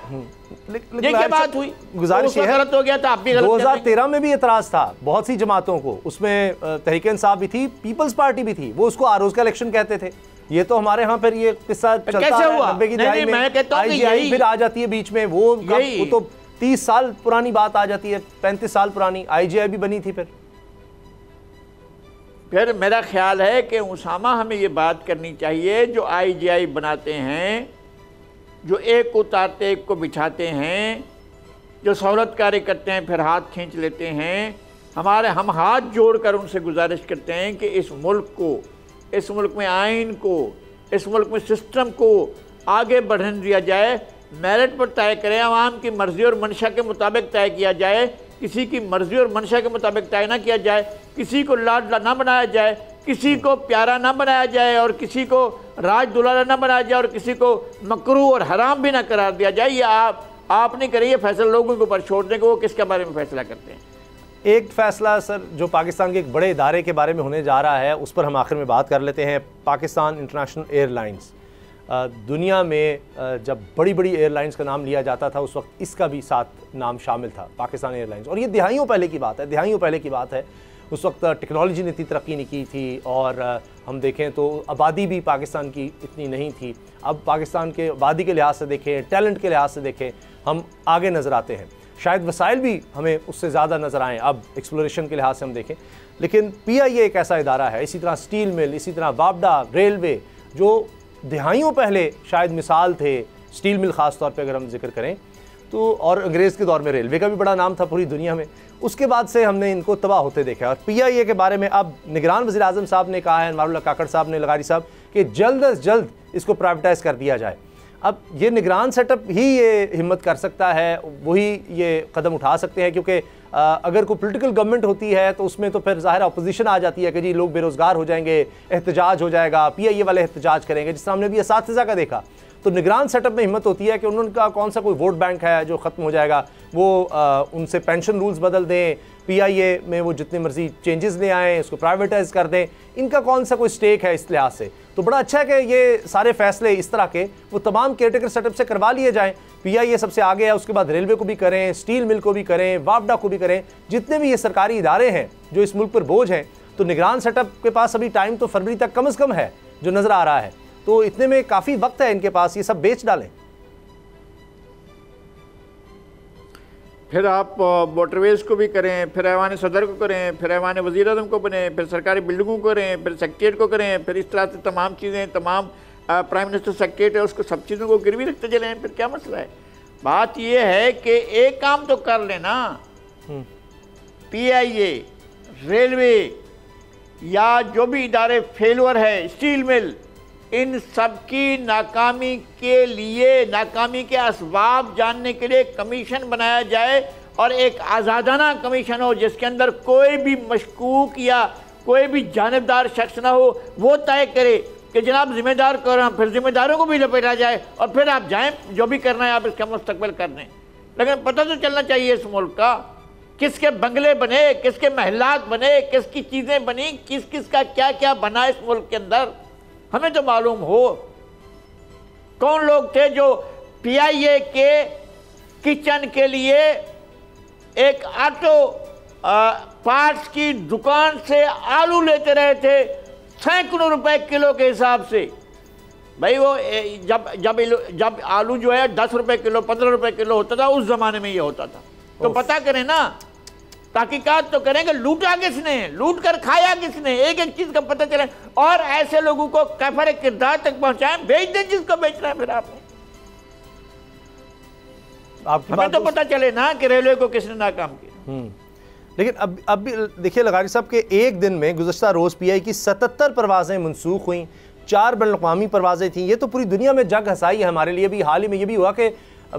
S5: ये क्या बात हुई?
S3: गुजारिश है,
S5: गलत हो गया था, अब भी गलत।
S3: 2013 में भी एतराज था बहुत सी जमातों को, उसमें तहरीक इंसाफ भी थी, पीपल्स पार्टी भी थी, वो उसको आरोज का इलेक्शन कहते थे। ये तो हमारे यहाँ फिर ये किस्सा चलता है, 90 की दहाई में IGI फिर आ जाती है बीच में, वो तो 30 साल पुरानी बात आ जाती है, 35 साल पुरानी IGI भी बनी थी।
S5: फिर मेरा ख्याल है कि उसामा हमें ये बात करनी चाहिए, जो IGI बनाते हैं, जो एक को उतारते एक को बिठाते हैं, जो सहूलतकारी करते हैं फिर हाथ खींच लेते हैं, हम हाथ जोड़कर उनसे गुजारिश करते हैं कि इस मुल्क को, इस मुल्क में आइन को, इस मुल्क में सिस्टम को आगे बढ़ने दिया जाए, मेरिट पर तय करें, आवाम की मर्ज़ी और मंशा के मुताबिक तय किया जाए, किसी की मर्ज़ी और मंशा के मुताबिक तय ना किया जाए, किसी को लाडला ना बनाया जाए, किसी को प्यारा ना बनाया जाए और किसी को राज दुलारा ना बनाया जाए और किसी को मकरूह और हराम भी ना करार दिया जाए। ये आप नहीं करिए, फैसला लोगों के ऊपर छोड़ देंगे, वो किसके बारे में फैसला करते हैं।
S3: एक फैसला सर जो पाकिस्तान के एक बड़े इदारे के बारे में होने जा रहा है उस पर हम आखिर में बात कर लेते हैं। पाकिस्तान इंटरनेशनल एयरलाइंस, दुनिया में जब बड़ी बड़ी एयरलाइंस का नाम लिया जाता था उस वक्त इसका भी साथ नाम शामिल था, पाकिस्तान एयरलाइंस। और ये दिहाइयों पहले की बात है, दिहाइयों पहले की बात है। उस वक्त टेक्नोलॉजी ने इतनी तरक्की नहीं की थी और हम देखें तो आबादी भी पाकिस्तान की इतनी नहीं थी। अब पाकिस्तान के आबादी के लिहाज से देखें, टैलेंट के लिहाज से देखें, हम आगे नज़र आते हैं। शायद वसाइल भी हमें उससे ज़्यादा नज़र आएँ अब एक्सप्लोरेशन के लिहाज से हम देखें। लेकिन PIA एक ऐसा इदारा है, इसी तरह स्टील मिल, इसी तरह वापडा, रेलवे, जो दिहाइयों पहले शायद मिसाल थे। स्टील मिल ख़ास तौर पे अगर हम जिक्र करें तो, और अंग्रेज़ के दौर में रेलवे का भी बड़ा नाम था पूरी दुनिया में। उसके बाद से हमने इनको तबाह होते देखा। और PIA के बारे में अब निगरान वज़ीर आज़म साहब ने कहा है, अनवारुल्लाह काकड़ साहब ने, लगारी साहब, कि जल्द अज जल्द इसको प्राइवेटाइज़ कर दिया जाए। अब ये निगरान सेटअप ही ये हिम्मत कर सकता है, वही ये कदम उठा सकते हैं, क्योंकि अगर कोई पॉलिटिकल गवर्नमेंट होती है तो उसमें तो फिर ज़ाहिर अपोजिशन आ जाती है कि जी लोग बेरोज़गार हो जाएंगे, एहतजाज हो जाएगा, PIA वाले एहतजाज करेंगे, जिस तरह हमने भी असातिज़ा का देखा। तो निगरान सेटअप में हिम्मत होती है कि उनका कौन सा कोई वोट बैंक है जो ख़त्म हो जाएगा, वो उनसे पेंशन रूल्स बदल दें, PIA में वो जितने मर्जी चेंजेस ले आएँ, उसको प्राइवेटाइज कर दें, इनका कौन सा कोई स्टेक है इस लिहाज से। तो बड़ा अच्छा है कि ये सारे फैसले इस तरह के वो तमाम केयरटेकर सेटअप से करवा लिए जाएँ। PIA सबसे आगे है, उसके बाद रेलवे को भी करें, स्टील मिल को भी करें, वापडा को भी करें, जितने भी ये सरकारी इदारे हैं जो इस मुल्क पर बोझ हैं। तो निगरान सेटअप के पास अभी टाइम तो फरवरी तक कम से कम है जो नज़र आ रहा है, तो इतने में काफ़ी वक्त है इनके पास, ये सब बेच डालें।
S5: फिर आप मोटरवेज को भी करें, फिर ऐवान सदर को करें, फिर ऐवान वज़ीर आज़म को बने, फिर सरकारी बिल्डिंगों को करें, फिर सेक्रेटरीट को करें, फिर इस तरह से तमाम चीज़ें, तमाम प्राइम मिनिस्टर सेक्रेटरी है उसको सब चीज़ों को गिरवी रखते चलें, फिर क्या मसला है। बात यह है कि एक काम तो कर लेना, PIA, रेलवे या जो भी इदारे फेलवर है, स्टील मिल, इन सब की नाकामी के लिए, नाकामी के असबाब जानने के लिए कमीशन बनाया जाए और एक आज़ादाना कमीशन हो जिसके अंदर कोई भी मशकूक या कोई भी जानिबदार शख्स ना हो। वो तय करे कि जनाब जिम्मेदार करो, फिर जिम्मेदारों को भी लपेटा जाए और फिर आप जाएं, जो भी करना है आप इसका मुस्तकबिल कर दें। लेकिन पता तो चलना चाहिए इस मुल्क का, किसके बंगले बने, किसके महलात बने, किसकी चीज़ें बनी, किस किस का क्या क्या बना इस मुल्क के अंदर, हमें तो मालूम हो। कौन लोग थे जो PIA के किचन के लिए एक ऑटो पार्ट्स की दुकान से आलू लेते रहे थे सैकड़ों रुपए किलो के हिसाब से। भाई वो जब आलू जो है 10 रुपए किलो, 15 रुपए किलो होता था, उस जमाने में ये होता था। तो पता करें ना, तहकीकात तो करेंगे, लूटा किसने, लूट कर खाया किसने, एक एक चीज का पता चले और ऐसे लोगों को कैफर किरदार तक पहुंचाएं, बेच दें जिसको बेच रहे हैं। फिर आपने हमें तो पता चले ना कि रेलवे को किसने नाकाम किया।
S3: लेकिन अब भी देखिए लगारी साहब के एक दिन में गुज़श्ता रोज़ PIA की 77 परवाज़ें मनसूख हुई, 4 बैनुल-अक़वामी परवाज़ें थीं। ये तो पूरी दुनिया में जग हसाई है हमारे लिए भी। हाल ही में ये भी हुआ कि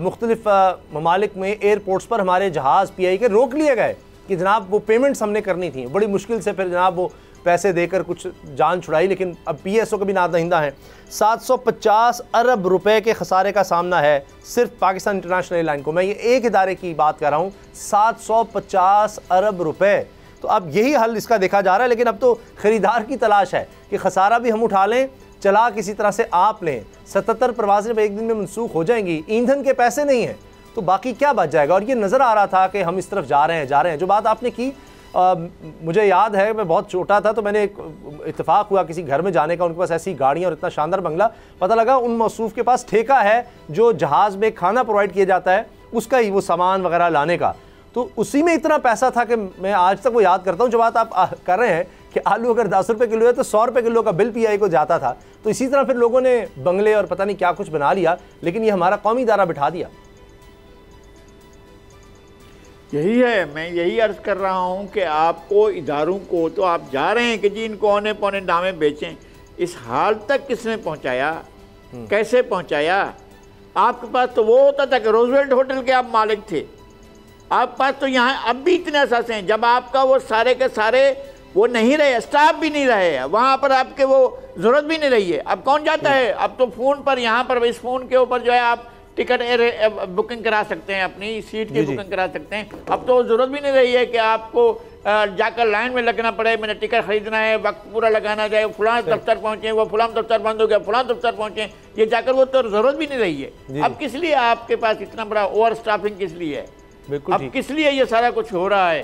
S3: मुख्तलिफ ममालिक में एयरपोर्ट्स पर हमारे जहाज़ PIA के रोक लिए गए कि जनाब वो पेमेंट्स हमने करनी थी, बड़ी मुश्किल से फिर जनाब वो पैसे देकर कुछ जान छुड़ाई। लेकिन अब PSO का भी नादहिंदा है। 750 अरब रुपए के खसारे का सामना है सिर्फ पाकिस्तान इंटरनेशनल एयरलाइन को। मैं ये एक इदारे की बात कर रहा हूँ, 750 अरब रुपए। तो अब यही हल इसका देखा जा रहा है। लेकिन अब तो ख़रीदार की तलाश है कि खसारा भी हम उठा लें, चला किसी तरह से आप लें। 77 परवाज़ें एक दिन में मनसूख हो जाएंगी, ईंधन के पैसे नहीं हैं तो बाकी क्या बच जाएगा। और ये नज़र आ रहा था कि हम इस तरफ जा रहे हैं। जो बात आपने की, मुझे याद है मैं बहुत छोटा था तो मैंने एक इत्तेफाक हुआ किसी घर में जाने का, उनके पास ऐसी गाड़ियाँ और इतना शानदार बंगला, पता लगा उन मौसूफ के पास ठेका है जो जहाज़ में खाना प्रोवाइड किया जाता है उसका ही, वो सामान वगैरह लाने का। तो उसी में इतना पैसा था कि मैं आज तक वो याद करता हूँ। जो बात आप कर रहे हैं कि आलू अगर 10 रुपये किलो है तो 100 रुपये किलो का बिल PIA को जाता था। तो इसी तरह फिर लोगों ने बंगले और पता नहीं क्या कुछ बना लिया, लेकिन ये हमारा कौमी इदारा बिठा दिया।
S5: यही है, मैं यही अर्ज़ कर रहा हूँ कि आपको इदारों को तो आप जा रहे हैं कि जी इनको औने पौने दामे बेचें। इस हाल तक किसने पहुँचाया, कैसे पहुँचाया? आपके पास तो वो होता था कि रोजवेल्ट होटल के आप मालिक थे, आपके पास तो यहाँ अब भी इतने असासे हैं। जब आपका वो सारे के सारे वो नहीं रहे, स्टाफ भी नहीं रहे, वहाँ पर आपके वो ज़रूरत भी नहीं रही है। अब कौन जाता है? अब तो फ़ोन पर, यहाँ पर इस फ़ोन के ऊपर जो है आप टिकट बुकिंग करा सकते हैं, अपनी सीट की बुकिंग करा सकते हैं। अब तो ज़रूरत भी नहीं रही है कि आपको जाकर लाइन में लगना पड़े, मैंने टिकट खरीदना है, वक्त पूरा लगाना जाए, फलां दफ्तर पहुँचे, वो फलां दफ्तर बंद हो गया, फलां दफ्तर पहुँचे, ये जाकर वो तो ज़रूरत भी नहीं रही है। अब किस लिए आपके पास इतना बड़ा ओवर स्टाफिंग किस लिए है? अब किस लिए ये सारा कुछ हो रहा है?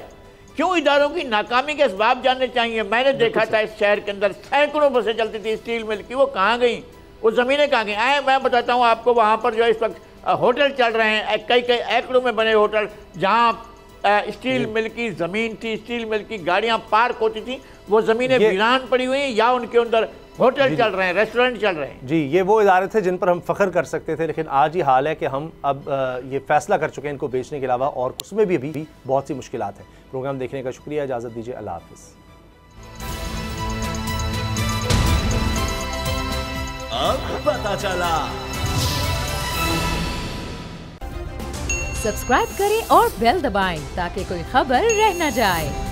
S5: क्यों? इदारों की नाकामी के असबाब जानने चाहिए। मैंने देखा था इस शहर के अंदर सैकड़ों बसें चलती थी स्टील मिल की, वो कहाँ गई? वो ज़मीनें कहाँ गई? आए मैं बताता हूँ आपको, वहाँ पर जो इस वक्त होटल चल रहे हैं, कई कई एकड़ों में बने होटल, जहाँ स्टील मिल की ज़मीन थी, स्टील मिल की गाड़ियाँ पार्क होती थी, वो ज़मीनें वीरान पड़ी हुई हैं, या उनके अंदर होटल चल रहे हैं, रेस्टोरेंट चल रहे हैं। जी,
S3: ये वो इदारे थे जिन पर हम फ़ख्र कर सकते थे, लेकिन आज ये हाल है कि हम अब ये फैसला कर चुके हैं इनको बेचने के अलावा, और उसमें भी अभी बहुत सी मुश्किलात हैं। प्रोग्राम देखने का शुक्रिया, इजाज़त दीजिए, अल्लाह हाफ़िज़।
S2: अब पता चला।
S1: सब्सक्राइब करें और बेल दबाएं ताकि कोई खबर रह न जाए।